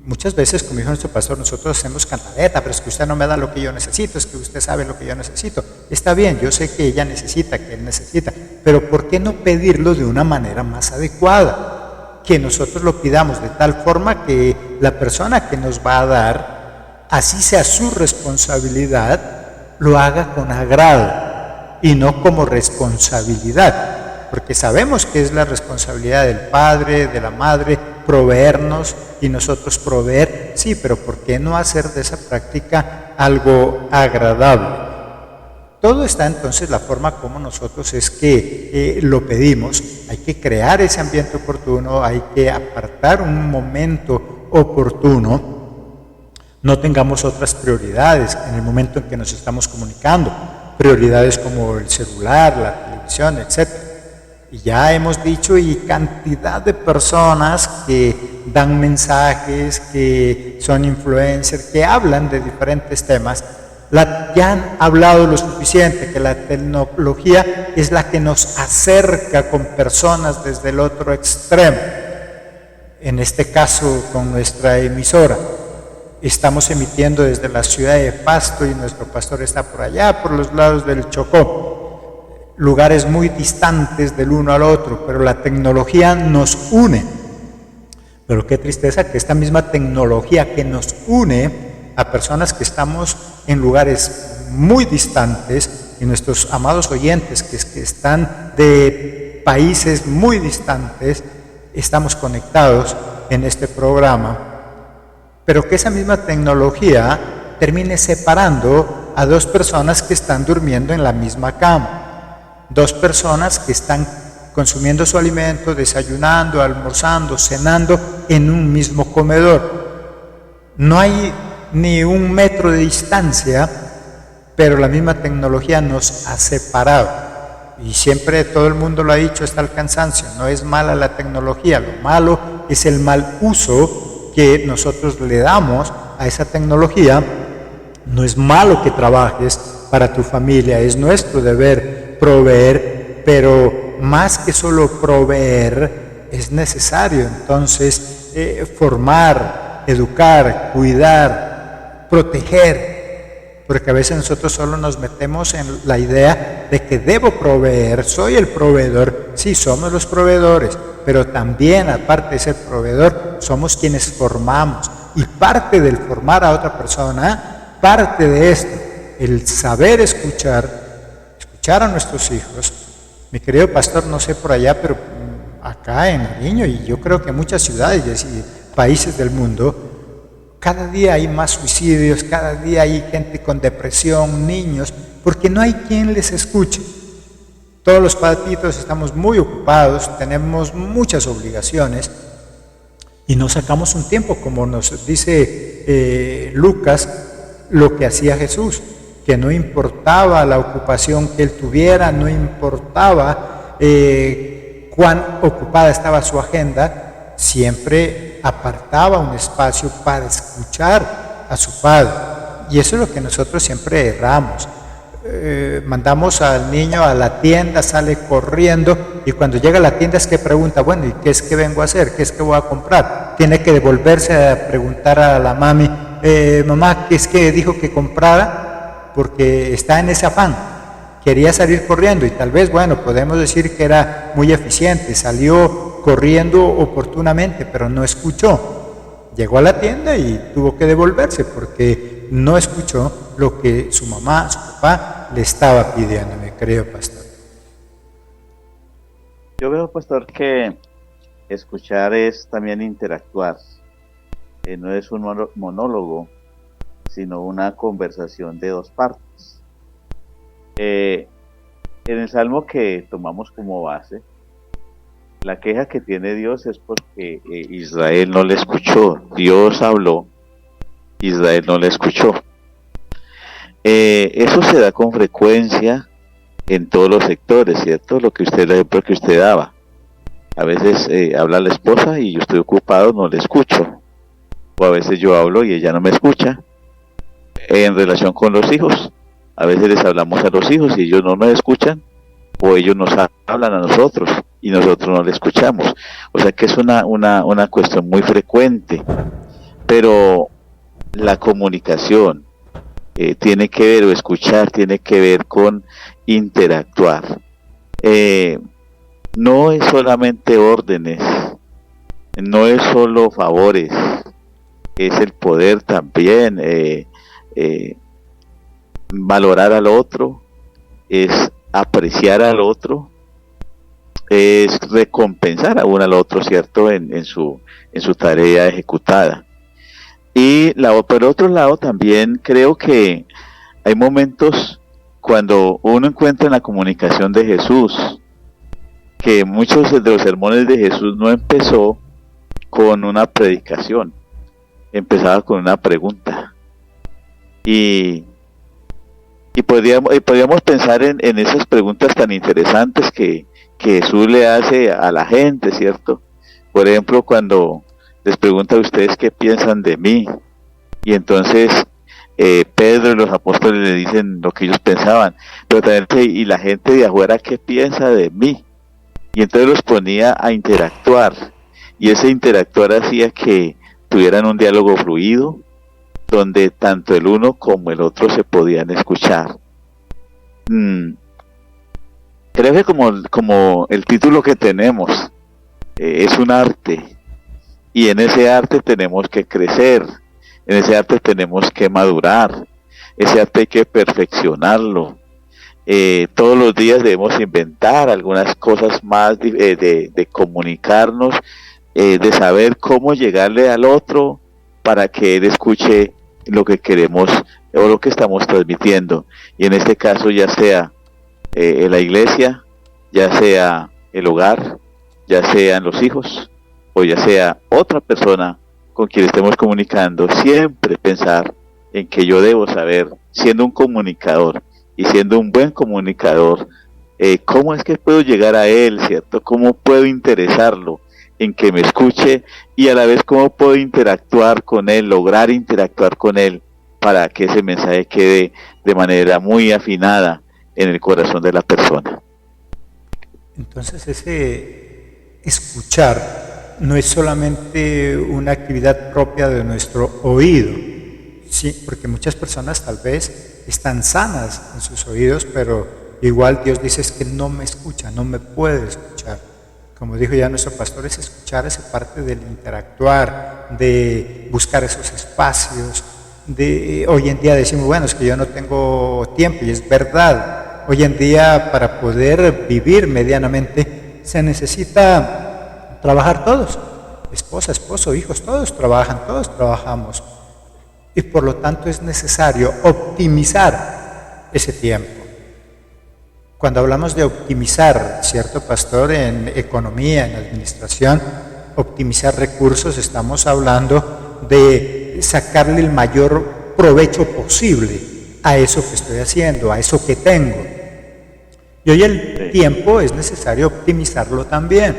Muchas veces, como dijo nuestro pastor, nosotros hacemos cantaleta, pero es que usted no me da lo que yo necesito, es que usted sabe lo que yo necesito. Está bien, yo sé que ella necesita, que él necesita, pero ¿por qué no pedirlo de una manera más adecuada? Que nosotros lo pidamos de tal forma que la persona que nos va a dar, así sea su responsabilidad, lo haga con agrado y no como responsabilidad, porque sabemos que es la responsabilidad del padre, de la madre, proveernos y nosotros proveer, sí, pero ¿por qué no hacer de esa práctica algo agradable? Todo está entonces la forma como nosotros es que lo pedimos. Hay que crear ese ambiente oportuno, hay que apartar un momento oportuno. No tengamos otras prioridades en el momento en que nos estamos comunicando, prioridades como el celular, la televisión, etc. Y ya hemos dicho, y cantidad de personas que dan mensajes, que son influencers, que hablan de diferentes temas, ya han hablado lo suficiente, que la tecnología es la que nos acerca con personas desde el otro extremo. En este caso, con nuestra emisora. Estamos emitiendo desde la ciudad de Pasto y nuestro pastor está por allá, por los lados del Chocó. Lugares muy distantes del uno al otro, pero la tecnología nos une. Pero qué tristeza que esta misma tecnología que nos une a personas que estamos en lugares muy distantes, y nuestros amados oyentes que están de países muy distantes, estamos conectados en este programa, pero que esa misma tecnología termine separando a dos personas que están durmiendo en la misma cama, dos personas que están consumiendo su alimento, desayunando, almorzando, cenando en un mismo comedor. No hay ni 1 metro de distancia, pero la misma tecnología nos ha separado. Y siempre todo el mundo lo ha dicho hasta el cansancio, no es mala la tecnología, lo malo es el mal uso que nosotros le damos a esa tecnología. No es malo que trabajes, para tu familia. Es nuestro deber proveer, pero más que solo proveer, es necesario entonces formar, educar, cuidar, proteger, porque a veces nosotros solo nos metemos en la idea de que debo proveer, soy el proveedor. Sí, somos los proveedores, pero también, aparte de ser proveedor, somos quienes formamos. Y parte del formar a otra persona, parte de esto, el saber escuchar a nuestros hijos. Mi querido pastor, no sé por allá, pero acá en Nariño, y yo creo que en muchas ciudades y países del mundo, cada día hay más suicidios, cada día hay gente con depresión, niños, porque no hay quien les escuche. Todos los papitos estamos muy ocupados, tenemos muchas obligaciones y no sacamos un tiempo, como nos dice Lucas, lo que hacía Jesús, que no importaba la ocupación que él tuviera, no importaba cuán ocupada estaba su agenda, siempre apartaba un espacio para escuchar a su Padre. Y eso es lo que nosotros siempre erramos. Mandamos al niño a la tienda, sale corriendo, y cuando llega a la tienda es que pregunta, bueno, ¿y qué es que vengo a hacer? ¿Qué es que voy a comprar? Tiene que devolverse a preguntar a la mami, mamá, ¿qué es que dijo que comprara? Porque está en ese afán, quería salir corriendo, y tal vez, bueno, podemos decir que era muy eficiente, salió corriendo oportunamente, pero no escuchó. Llegó a la tienda y tuvo que devolverse porque no escuchó lo que su mamá, su papá le estaba pidiendo, mi querido pastor. Yo veo, pastor, que escuchar es también interactuar. No es un monólogo, sino una conversación de dos partes. En el Salmo que tomamos como base, la queja que tiene Dios es porque Israel no le escuchó. Dios habló, Israel no le escuchó. Eso se da con frecuencia en todos los sectores, ¿cierto? Lo que usted, el ejemplo que usted daba. A veces habla la esposa y yo estoy ocupado, no le escucho. O a veces yo hablo y ella no me escucha. En relación con los hijos, a veces les hablamos a los hijos y ellos no nos escuchan, o ellos nos hablan a nosotros y nosotros no les escuchamos. O sea que es una cuestión muy frecuente. Pero la comunicación tiene que ver, o escuchar tiene que ver con interactuar. No es solamente órdenes, no es solo favores, es el poder también valorar al otro, es apreciar al otro, es recompensar a uno al otro, ¿cierto? En su tarea ejecutada. Y por otro lado también creo que hay momentos cuando uno encuentra en la comunicación de Jesús, que muchos de los sermones de Jesús no empezó con una predicación, empezaba con una pregunta. Y podríamos pensar en esas preguntas tan interesantes que Jesús le hace a la gente, ¿cierto? Por ejemplo, cuando les pregunta a ustedes qué piensan de mí, y entonces Pedro y los apóstoles le dicen lo que ellos pensaban, pero también y la gente de afuera qué piensa de mí, y entonces los ponía a interactuar, y ese interactuar hacía que tuvieran un diálogo fluido, donde tanto el uno como el otro se podían escuchar. Creo que como el título que tenemos es un arte, y en ese arte tenemos que crecer, en ese arte tenemos que madurar, ese arte hay que perfeccionarlo. Todos los días debemos inventar algunas cosas más de comunicarnos, de saber cómo llegarle al otro para que él escuche lo que queremos o lo que estamos transmitiendo, y en este caso ya sea en la iglesia, ya sea el hogar, ya sean los hijos, o ya sea otra persona con quien estemos comunicando, siempre pensar en que yo debo saber, siendo un comunicador y siendo un buen comunicador, cómo es que puedo llegar a él, ¿cierto? Cómo puedo interesarlo en que me escuche, y a la vez cómo puedo interactuar con él, lograr interactuar con él para que ese mensaje quede de manera muy afinada en el corazón de la persona. Entonces ese escuchar no es solamente una actividad propia de nuestro oído, sí, porque muchas personas tal vez están sanas en sus oídos, pero igual Dios dice es que no me escucha, no me puede escuchar. Como dijo ya nuestro pastor, es escuchar esa parte del interactuar, de buscar esos espacios. Hoy en día decimos, bueno, es que yo no tengo tiempo, y es verdad. Hoy en día, para poder vivir medianamente, se necesita trabajar todos. Esposa, esposo, hijos, todos trabajan, todos trabajamos. Y por lo tanto es necesario optimizar ese tiempo. Cuando hablamos de optimizar, ¿cierto, pastor? En economía, en administración, optimizar recursos, estamos hablando de sacarle el mayor provecho posible a eso que estoy haciendo, a eso que tengo. Y hoy el tiempo es necesario optimizarlo también.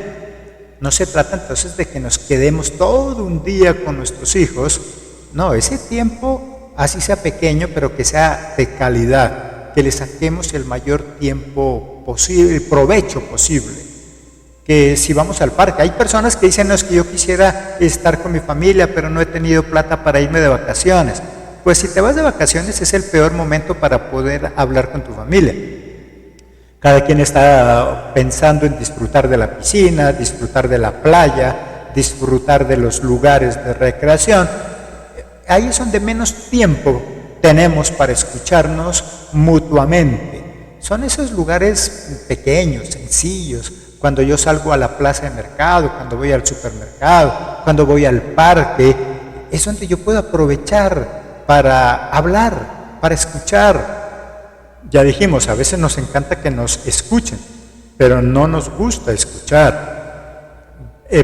No se trata entonces de que nos quedemos todo un día con nuestros hijos. No, ese tiempo, así sea pequeño, pero que sea de calidad, que le saquemos el mayor tiempo posible, el provecho posible. Que si vamos al parque, hay personas que dicen, no, es que yo quisiera estar con mi familia, pero no he tenido plata para irme de vacaciones. Pues si te vas de vacaciones es el peor momento para poder hablar con tu familia. Cada quien está pensando en disfrutar de la piscina, disfrutar de la playa, disfrutar de los lugares de recreación. Ahí es donde menos tiempo tenemos para escucharnos mutuamente. Son esos lugares pequeños, sencillos, cuando yo salgo a la plaza de mercado, cuando voy al supermercado, cuando voy al parque, es donde yo puedo aprovechar para hablar, para escuchar. Ya dijimos, a veces nos encanta que nos escuchen, pero no nos gusta escuchar.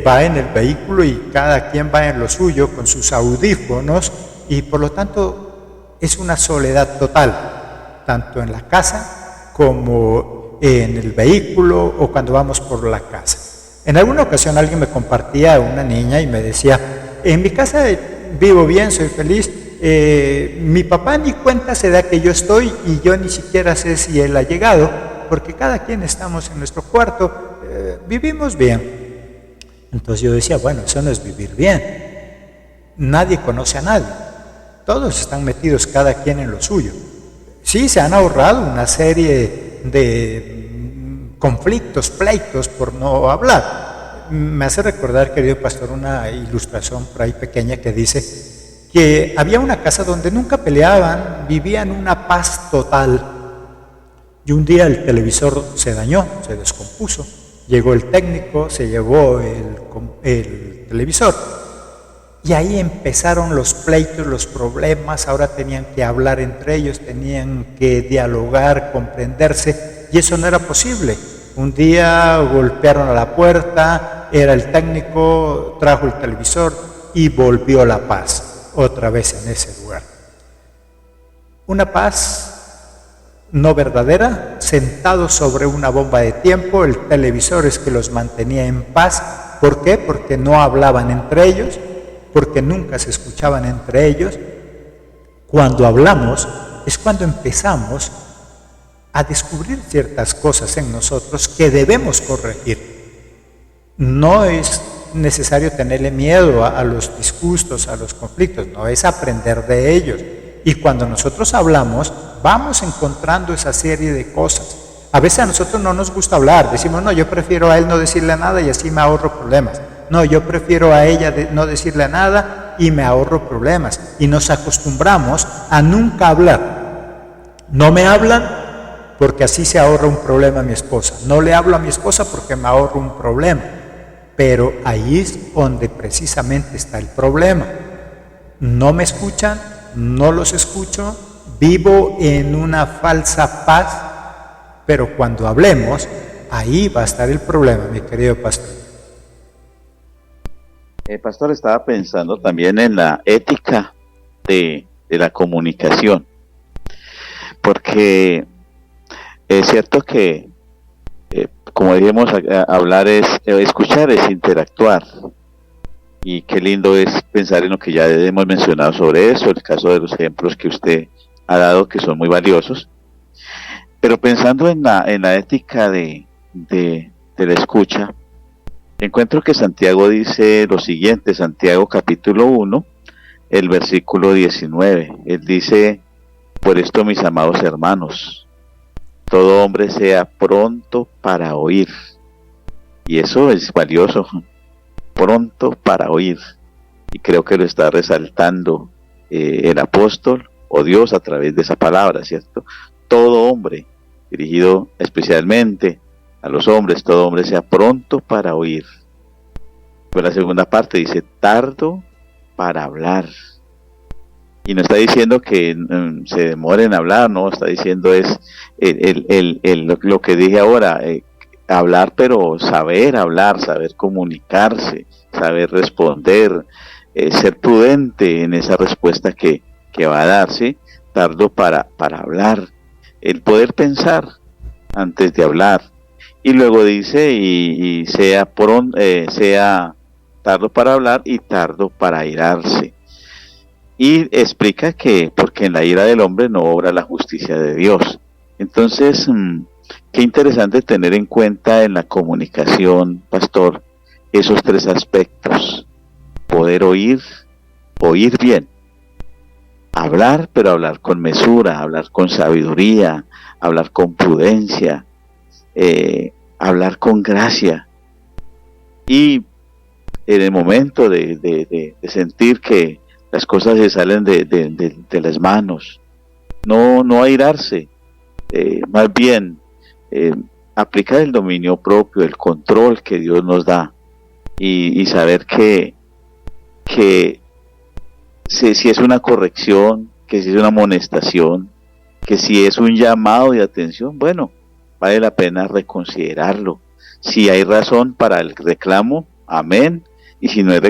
Va en el vehículo y cada quien va en lo suyo con sus audífonos y por lo tanto es una soledad total, tanto en la casa como en el vehículo o cuando vamos por la casa. En alguna ocasión alguien me compartía, una niña, y me decía, en mi casa vivo bien, soy feliz, mi papá ni cuenta se da que yo estoy y yo ni siquiera sé si él ha llegado, porque cada quien estamos en nuestro cuarto, vivimos bien. Entonces yo decía, bueno, eso no es vivir bien, nadie conoce a nadie. Todos están metidos cada quien en lo suyo. Sí, se han ahorrado una serie de conflictos, pleitos por no hablar. Me hace recordar, querido pastor, una ilustración por ahí pequeña que dice que había una casa donde nunca peleaban, vivían una paz total. Y un día el televisor se dañó, se descompuso. Llegó el técnico, se llevó el televisor. Y ahí empezaron los pleitos, los problemas, ahora tenían que hablar entre ellos, tenían que dialogar, comprenderse, y eso no era posible. Un día golpearon a la puerta, era el técnico, trajo el televisor y volvió la paz, otra vez en ese lugar. Una paz no verdadera, sentados sobre una bomba de tiempo, el televisor es que los mantenía en paz. ¿Por qué? Porque no hablaban entre ellos, porque nunca se escuchaban entre ellos. Cuando hablamos es cuando empezamos a descubrir ciertas cosas en nosotros que debemos corregir. No es necesario tenerle miedo a los disgustos, a los conflictos, no, es aprender de ellos. Y cuando nosotros hablamos, vamos encontrando esa serie de cosas. A veces a nosotros no nos gusta hablar, decimos, no, yo prefiero a él no decirle nada y así me ahorro problemas. No, yo prefiero a ella no decirle nada y me ahorro problemas. Y nos acostumbramos a nunca hablar. No me hablan porque así se ahorra un problema a mi esposa. No le hablo a mi esposa porque me ahorro un problema. Pero ahí es donde precisamente está el problema. No me escuchan, no los escucho, vivo en una falsa paz, pero cuando hablemos, ahí va a estar el problema, mi querido pastor. Pastor, estaba pensando también en la ética de la comunicación, porque es cierto que, como dijimos, hablar es escuchar, es interactuar, Y qué lindo es pensar en lo que ya hemos mencionado sobre eso, el caso de los ejemplos que usted ha dado, que son muy valiosos. Pero pensando en la ética de la escucha, encuentro que Santiago dice lo siguiente, Santiago capítulo 1, el versículo 19. Él dice: por esto, mis amados hermanos, todo hombre sea pronto para oír. Y eso es valioso, pronto para oír. Y creo que lo está resaltando el apóstol o Dios a través de esa palabra, ¿cierto? Todo hombre, dirigido especialmente a los hombres, todo hombre sea pronto para oír. Pero la segunda parte dice tardo para hablar. Y no está diciendo que se demore en hablar, no, está diciendo es lo que dije ahora, hablar, pero saber hablar, saber comunicarse, saber responder, ser prudente en esa respuesta que va a darse, tardo para hablar, el poder pensar antes de hablar. Y luego dice, y sea tardo para hablar y tardo para airarse. Y explica que porque en la ira del hombre no obra la justicia de Dios. Entonces, qué interesante tener en cuenta en la comunicación, pastor, esos tres aspectos. Poder oír bien. Hablar, pero hablar con mesura, hablar con sabiduría, hablar con prudencia, hablar con gracia. Y en el momento de sentir que las cosas se salen de las manos, no airarse, más bien aplicar el dominio propio, el control que Dios nos da y saber que si es una corrección, que si es una amonestación, que si es un llamado de atención, bueno, vale la pena reconsiderarlo. Si hay razón para el reclamo, amén. Y si no hay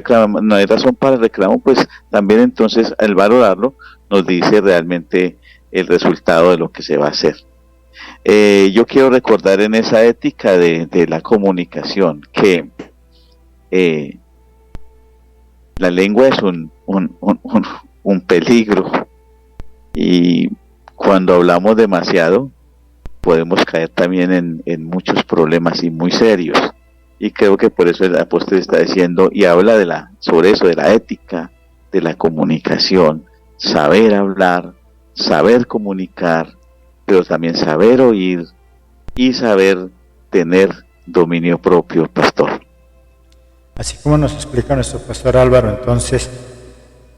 razón para el reclamo, pues también entonces al valorarlo nos dice realmente el resultado de lo que se va a hacer. Yo quiero recordar en esa ética de la comunicación que la lengua es un peligro, y cuando hablamos demasiado podemos caer también en muchos problemas y muy serios. Y creo que por eso el apóstol está diciendo y habla sobre eso, de la ética, de la comunicación, saber hablar, saber comunicar, pero también saber oír y saber tener dominio propio, pastor. Así como nos explica nuestro pastor Álvaro, entonces,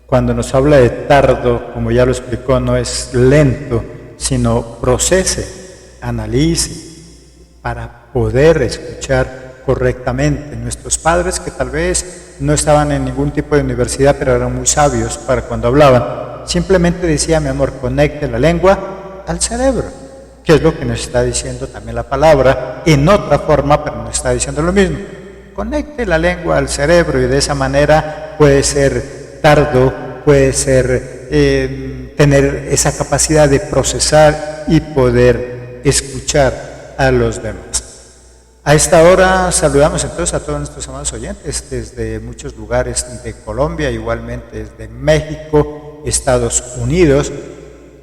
cuando nos habla de tardo, como ya lo explicó, no es lento, sino procese, analice, para poder escuchar correctamente. Nuestros padres, que tal vez no estaban en ningún tipo de universidad, pero eran muy sabios para cuando hablaban, simplemente decía: mi amor, conecte la lengua al cerebro, que es lo que nos está diciendo también la palabra, en otra forma, pero nos está diciendo lo mismo. Conecte la lengua al cerebro, y de esa manera puede ser tardo, puede ser tener esa capacidad de procesar y poder escuchar a los demás. A esta hora saludamos entonces a todos nuestros amados oyentes desde muchos lugares de Colombia, igualmente desde México, Estados Unidos,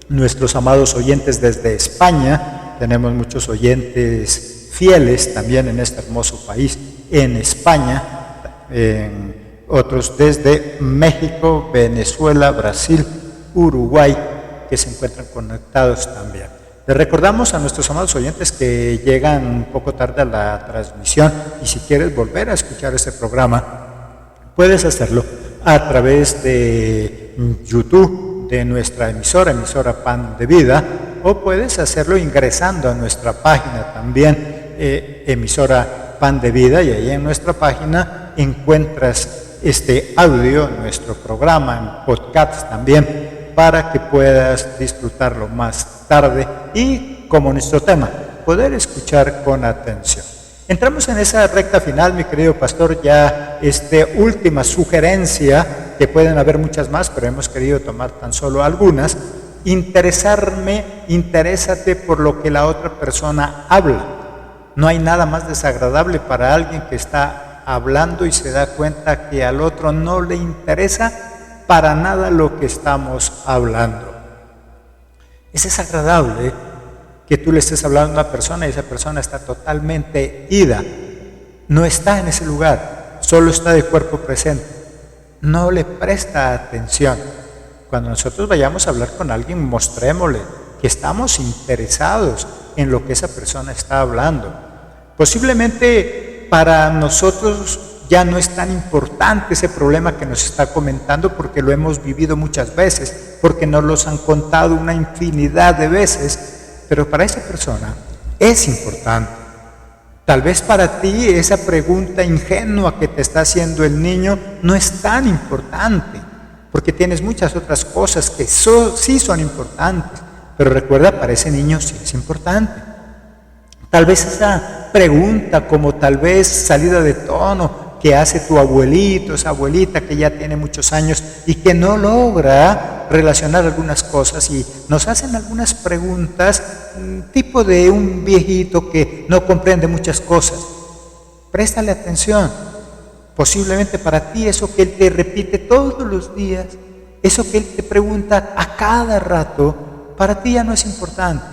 nuestros amados oyentes desde España. Tenemos muchos oyentes fieles también en este hermoso país, en España, otros desde México, Venezuela, Brasil, Uruguay, que se encuentran conectados también. Les recordamos a nuestros amados oyentes que llegan un poco tarde a la transmisión, y si quieres volver a escuchar este programa, puedes hacerlo a través de YouTube, de nuestra emisora Pan de Vida, o puedes hacerlo ingresando a nuestra página también, emisora Pan de Vida, y ahí en nuestra página encuentras este audio, nuestro programa en podcast también, para que puedas disfrutarlo más tarde y, como nuestro tema, poder escuchar con atención. Entramos en esa recta final, mi querido pastor, ya última sugerencia, que pueden haber muchas más, pero hemos querido tomar tan solo algunas. Interésate por lo que la otra persona habla. No hay nada más desagradable para alguien que está hablando y se da cuenta que al otro no le interesa para nada lo que estamos hablando. Es desagradable que tú le estés hablando a una persona y esa persona está totalmente ida, no está en ese lugar, solo está de cuerpo presente, no le presta atención. Cuando nosotros vayamos a hablar con alguien, mostrémosle que estamos interesados en lo que esa persona está hablando. Posiblemente para nosotros ya no es tan importante ese problema que nos está comentando porque lo hemos vivido muchas veces, porque nos los han contado una infinidad de veces, pero para esa persona es importante. Tal vez para ti esa pregunta ingenua que te está haciendo el niño no es tan importante, porque tienes muchas otras cosas que sí son importantes, pero recuerda, para ese niño sí es importante. Tal vez esa pregunta, como tal vez salida de tono, que hace tu abuelito, esa abuelita que ya tiene muchos años y que no logra relacionar algunas cosas y nos hacen algunas preguntas tipo de un viejito que no comprende muchas cosas. Préstale atención. Posiblemente para ti eso que él te repite todos los días, eso que él te pregunta a cada rato, para ti ya no es importante,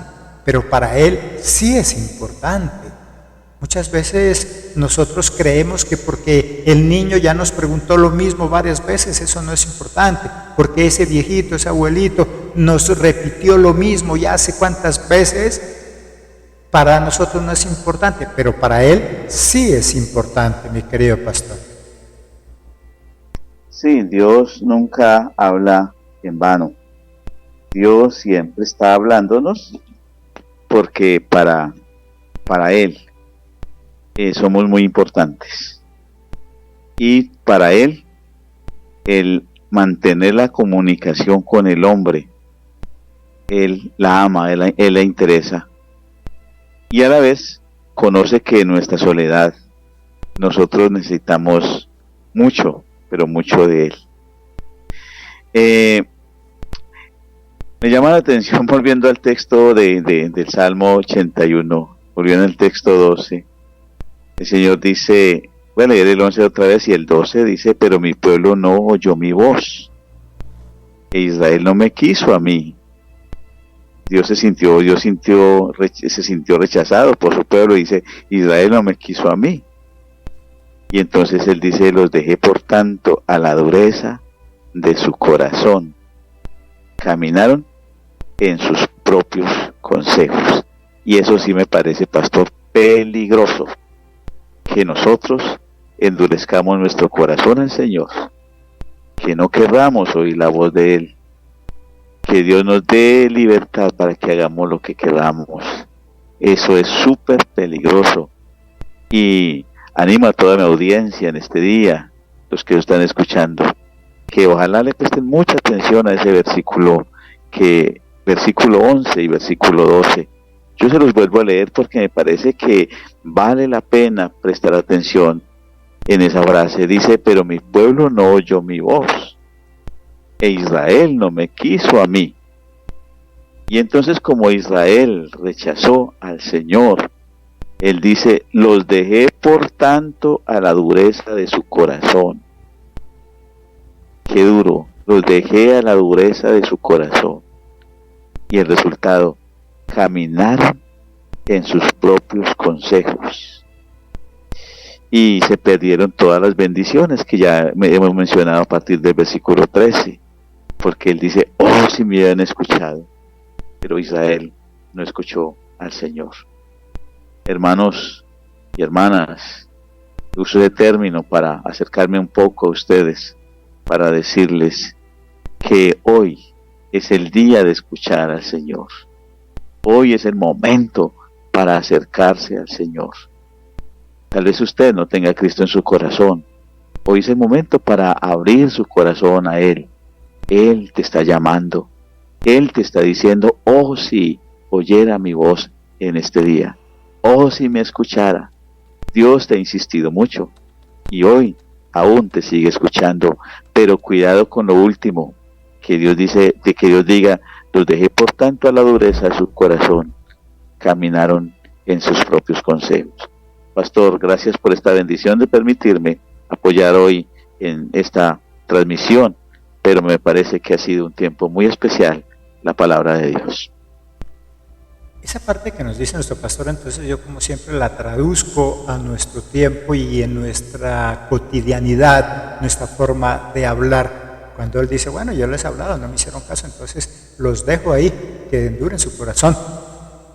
pero para él sí es importante. Muchas veces nosotros creemos que porque el niño ya nos preguntó lo mismo varias veces, eso no es importante, porque ese viejito, ese abuelito nos repitió lo mismo ya hace cuántas veces, para nosotros no es importante, pero para él sí es importante, mi querido pastor. Sí, Dios nunca habla en vano. Dios siempre está hablándonos porque para Él somos muy importantes. Y para Él, el mantener la comunicación con el hombre, Él la ama, Él le interesa. Y a la vez conoce que en nuestra soledad nosotros necesitamos mucho, pero mucho de Él. Me llama la atención, volviendo al texto del Salmo 81, volviendo al texto 12, el Señor dice, voy a leer el 11 otra vez, y el 12 dice, pero mi pueblo no oyó mi voz, e Israel no me quiso a mí. Dios se sintió rechazado por su pueblo, y dice, Israel no me quiso a mí. Y entonces Él dice, los dejé por tanto a la dureza de su corazón. Caminaron en sus propios consejos. Y eso sí me parece, pastor, peligroso, que nosotros endurezcamos nuestro corazón al Señor, que no querramos oír la voz de Él, que Dios nos dé libertad para que hagamos lo que queramos. Eso es súper peligroso. Y animo a toda mi audiencia en este día, los que están escuchando, que ojalá le presten mucha atención a ese versículo 11 y versículo 12. Yo se los vuelvo a leer porque me parece que vale la pena prestar atención en esa frase. Dice, pero mi pueblo no oyó mi voz, e Israel no me quiso a mí. Y entonces, como Israel rechazó al Señor, Él dice, los dejé por tanto a la dureza de su corazón. Qué duro, los dejé a la dureza de su corazón. Y el resultado, caminaron en sus propios consejos. Y se perdieron todas las bendiciones que ya hemos mencionado a partir del versículo 13. Porque Él dice, oh, si me hubieran escuchado. Pero Israel no escuchó al Señor. Hermanos y hermanas, uso de término para acercarme un poco a ustedes, para decirles que hoy es el día de escuchar al Señor. Hoy es el momento para acercarse al Señor. Tal vez usted no tenga a Cristo en su corazón. Hoy es el momento para abrir su corazón a Él. Él te está llamando. Él te está diciendo, oh, si oyera mi voz en este día. Oh, si me escuchara. Dios te ha insistido mucho y hoy aún te sigue escuchando, pero cuidado con lo último que Dios dice, de que Dios diga, los dejé por tanto a la dureza de su corazón, caminaron en sus propios consejos. Pastor, gracias por esta bendición de permitirme apoyar hoy en esta transmisión, pero me parece que ha sido un tiempo muy especial la palabra de Dios. Esa parte que nos dice nuestro pastor, entonces yo como siempre la traduzco a nuestro tiempo y en nuestra cotidianidad, nuestra forma de hablar. Cuando él dice, bueno, yo les he hablado, no me hicieron caso, entonces los dejo ahí, que enduren su corazón.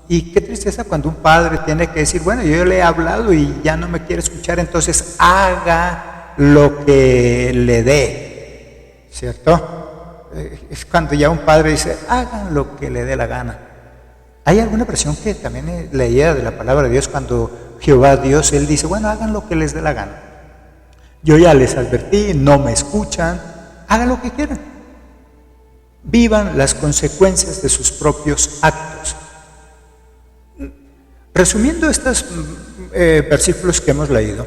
Y qué tristeza cuando un padre tiene que decir, bueno, yo le he hablado y ya no me quiere escuchar, entonces haga lo que le dé, ¿cierto? Es cuando ya un padre dice, hagan lo que le dé la gana. Hay alguna versión que también leía de la palabra de Dios cuando Jehová Dios, Él dice, bueno, hagan lo que les dé la gana. Yo ya les advertí, no me escuchan, hagan lo que quieran. Vivan las consecuencias de sus propios actos. Resumiendo estos versículos que hemos leído,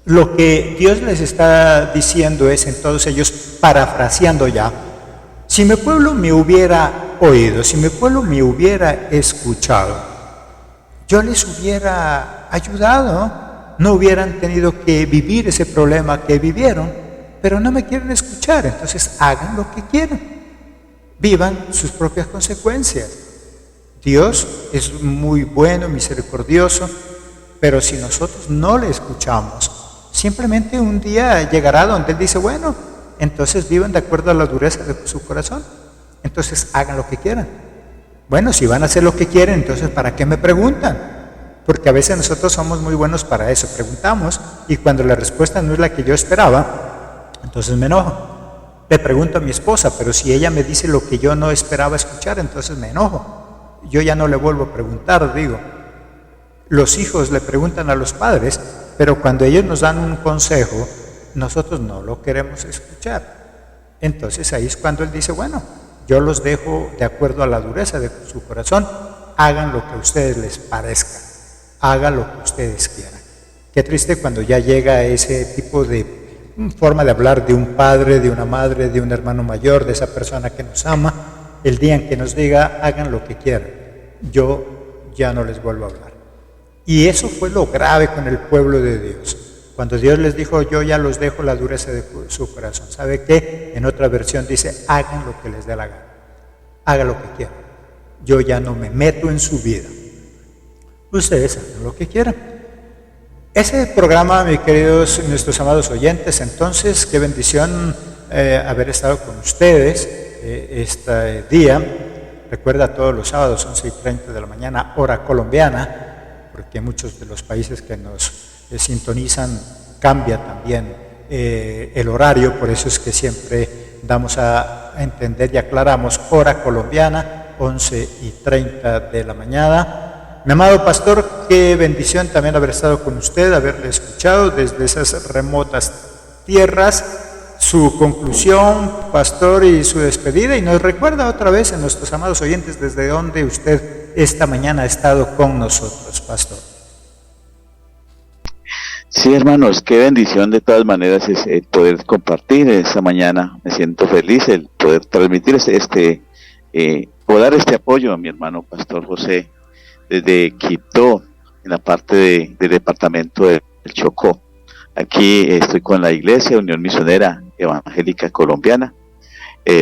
lo que Dios les está diciendo es en todos ellos, parafraseando ya, si mi pueblo me hubiera oído, si mi pueblo me hubiera escuchado, yo les hubiera ayudado, no hubieran tenido que vivir ese problema que vivieron, pero no me quieren escuchar, entonces hagan lo que quieran, vivan sus propias consecuencias. Dios es muy bueno, misericordioso, pero si nosotros no le escuchamos, simplemente un día llegará donde Él dice, bueno, entonces vivan de acuerdo a la dureza de su corazón, entonces hagan lo que quieran. Bueno, si van a hacer lo que quieren, entonces ¿para qué me preguntan? Porque a veces nosotros somos muy buenos para eso, preguntamos y cuando la respuesta no es la que yo esperaba, entonces me enojo. Le pregunto a mi esposa, pero si ella me dice lo que yo no esperaba escuchar, entonces me enojo. Yo ya no le vuelvo a preguntar, digo. Los hijos le preguntan a los padres, pero cuando ellos nos dan un consejo, nosotros no lo queremos escuchar. Entonces ahí es cuando Él dice, bueno, yo los dejo de acuerdo a la dureza de su corazón, hagan lo que a ustedes les parezca, hagan lo que ustedes quieran. Qué triste cuando ya llega ese tipo de forma de hablar de un padre, de una madre, de un hermano mayor, de esa persona que nos ama, el día en que nos diga, hagan lo que quieran, yo ya no les vuelvo a hablar. Y eso fue lo grave con el pueblo de Dios. Cuando Dios les dijo, yo ya los dejo la dureza de su corazón. ¿Sabe qué? En otra versión dice, hagan lo que les dé la gana. Hagan lo que quieran. Yo ya no me meto en su vida. Ustedes hagan lo que quieran. Ese programa, mis queridos, nuestros amados oyentes, entonces, qué bendición haber estado con ustedes este día. Recuerda, todos los sábados, 11:30 de la mañana, hora colombiana, porque muchos de los países que nos sintonizan cambia también el horario, por eso es que siempre damos a entender y aclaramos hora colombiana, 11:30 de la mañana. Mi amado pastor, qué bendición también haber estado con usted, haberle escuchado desde esas remotas tierras, su conclusión, pastor, y su despedida, y nos recuerda otra vez a nuestros amados oyentes desde donde usted esta mañana ha estado con nosotros, pastor. Sí, hermanos, qué bendición de todas maneras es poder compartir esta mañana. Me siento feliz el poder transmitir o dar este apoyo a mi hermano Pastor José desde Quibdó, en la parte del departamento del Chocó. Aquí estoy con la iglesia Unión Misionera Evangélica Colombiana.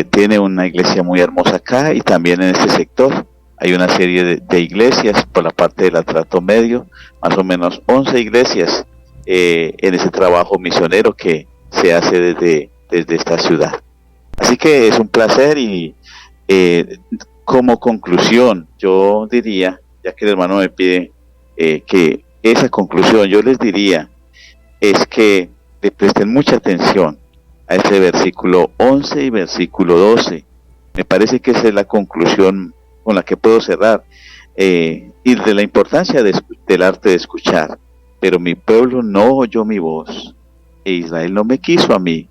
Tiene una iglesia muy hermosa acá y también en este sector hay una serie de iglesias por la parte del Atrato Medio, más o menos 11 iglesias en ese trabajo misionero que se hace desde esta ciudad. Así que es un placer y como conclusión yo diría, ya que el hermano me pide que esa conclusión, yo les diría es que le presten mucha atención a ese versículo 11 y versículo 12. Me parece que esa es la conclusión con la que puedo cerrar, y de la importancia del arte de escuchar. Pero mi pueblo no oyó mi voz, e Israel no me quiso a mí.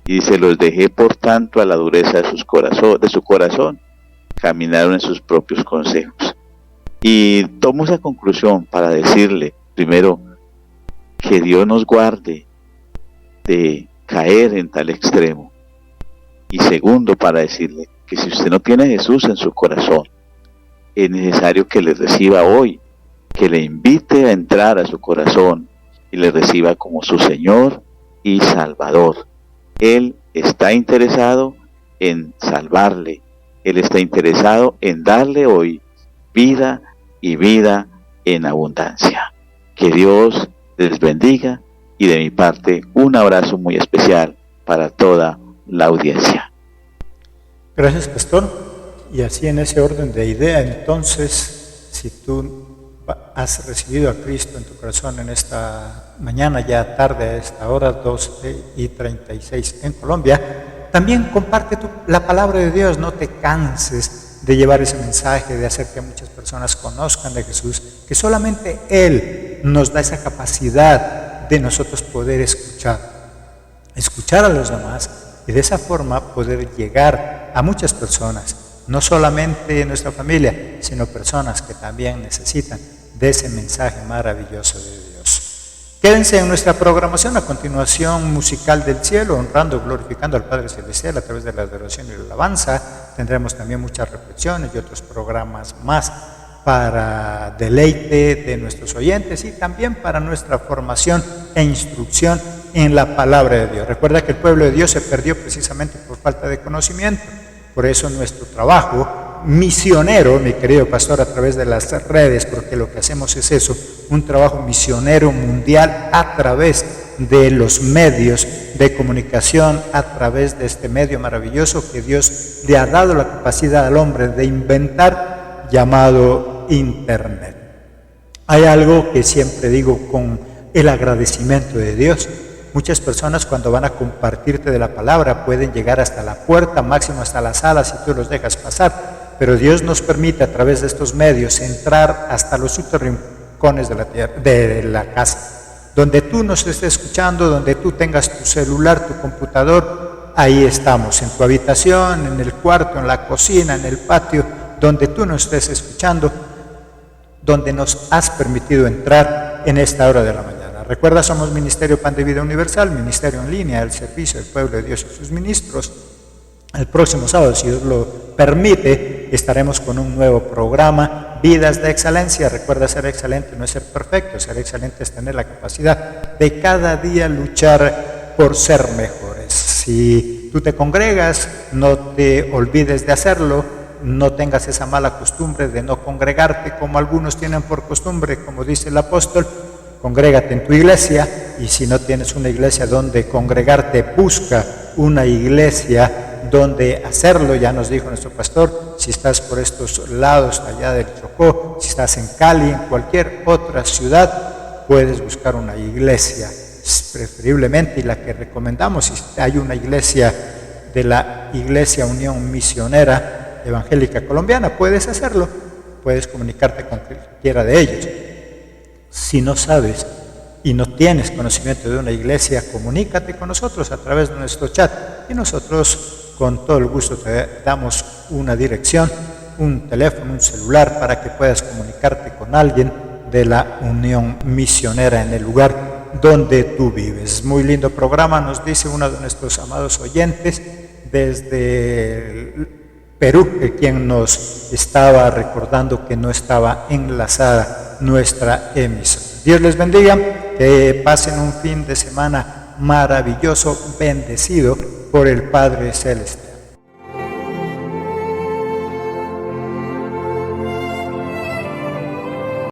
Y dice, los dejé por tanto a la dureza de su corazón, caminaron en sus propios consejos. Y tomo esa conclusión para decirle, primero, que Dios nos guarde de caer en tal extremo. Y segundo, para decirle que si usted no tiene a Jesús en su corazón, es necesario que le reciba hoy que le invite a entrar a su corazón y le reciba como su Señor y Salvador. Él está interesado en salvarle. Él está interesado en darle hoy vida y vida en abundancia. Que Dios les bendiga y de mi parte un abrazo muy especial para toda la audiencia. Gracias, pastor. Y así en ese orden de idea, entonces, si tú has recibido a Cristo en tu corazón en esta mañana, ya tarde a esta hora, 12:36 en Colombia, también comparte la palabra de Dios, no te canses de llevar ese mensaje, de hacer que muchas personas conozcan de Jesús, que solamente Él nos da esa capacidad de nosotros poder escuchar a los demás y de esa forma poder llegar a muchas personas, no solamente en nuestra familia, sino personas que también necesitan de ese mensaje maravilloso de Dios. Quédense en nuestra programación, a continuación musical del cielo, honrando, glorificando al Padre Celestial a través de la adoración y la alabanza. Tendremos también muchas reflexiones y otros programas más para deleite de nuestros oyentes y también para nuestra formación e instrucción en la palabra de Dios. Recuerda que el pueblo de Dios se perdió precisamente por falta de conocimiento. Por eso nuestro trabajo misionero, mi querido pastor, a través de las redes, porque lo que hacemos es eso, un trabajo misionero mundial a través de los medios de comunicación, a través de este medio maravilloso que Dios le ha dado la capacidad al hombre de inventar, llamado Internet. Hay algo que siempre digo con el agradecimiento de Dios. Muchas personas cuando van a compartirte de la palabra pueden llegar hasta la puerta, máximo hasta la sala si tú los dejas pasar, pero Dios nos permite a través de estos medios entrar hasta los subterráneos de la tierra, de la casa. Donde tú nos estés escuchando, donde tú tengas tu celular, tu computador, ahí estamos, en tu habitación, en el cuarto, en la cocina, en el patio, donde tú nos estés escuchando, donde nos has permitido entrar en esta hora de la mañana. Recuerda, somos Ministerio Pan de Vida Universal, ministerio en línea, al servicio del pueblo de Dios y sus ministros. El próximo sábado, si Dios lo permite, estaremos con un nuevo programa, Vidas de Excelencia. Recuerda, ser excelente no es ser perfecto, ser excelente es tener la capacidad de cada día luchar por ser mejores. Si tú te congregas, no te olvides de hacerlo, no tengas esa mala costumbre de no congregarte como algunos tienen por costumbre, como dice el apóstol. Congrégate en tu iglesia, y si no tienes una iglesia donde congregarte, busca una iglesia donde hacerlo. Ya nos dijo nuestro pastor, si estás por estos lados allá del Chocó, si estás en Cali, en cualquier otra ciudad, puedes buscar una iglesia, preferiblemente, y la que recomendamos, si hay una iglesia de la Iglesia Unión Misionera Evangélica Colombiana, puedes hacerlo, puedes comunicarte con cualquiera de ellos. Si no sabes y no tienes conocimiento de una iglesia, comunícate con nosotros a través de nuestro chat y nosotros con todo el gusto te damos una dirección, un teléfono, un celular para que puedas comunicarte con alguien de la Unión Misionera en el lugar donde tú vives. Muy lindo programa, nos dice uno de nuestros amados oyentes desde Perú, quien nos estaba recordando que no estaba enlazada nuestra emisión. Dios les bendiga, que pasen un fin de semana maravilloso, bendecido por el Padre Celestial.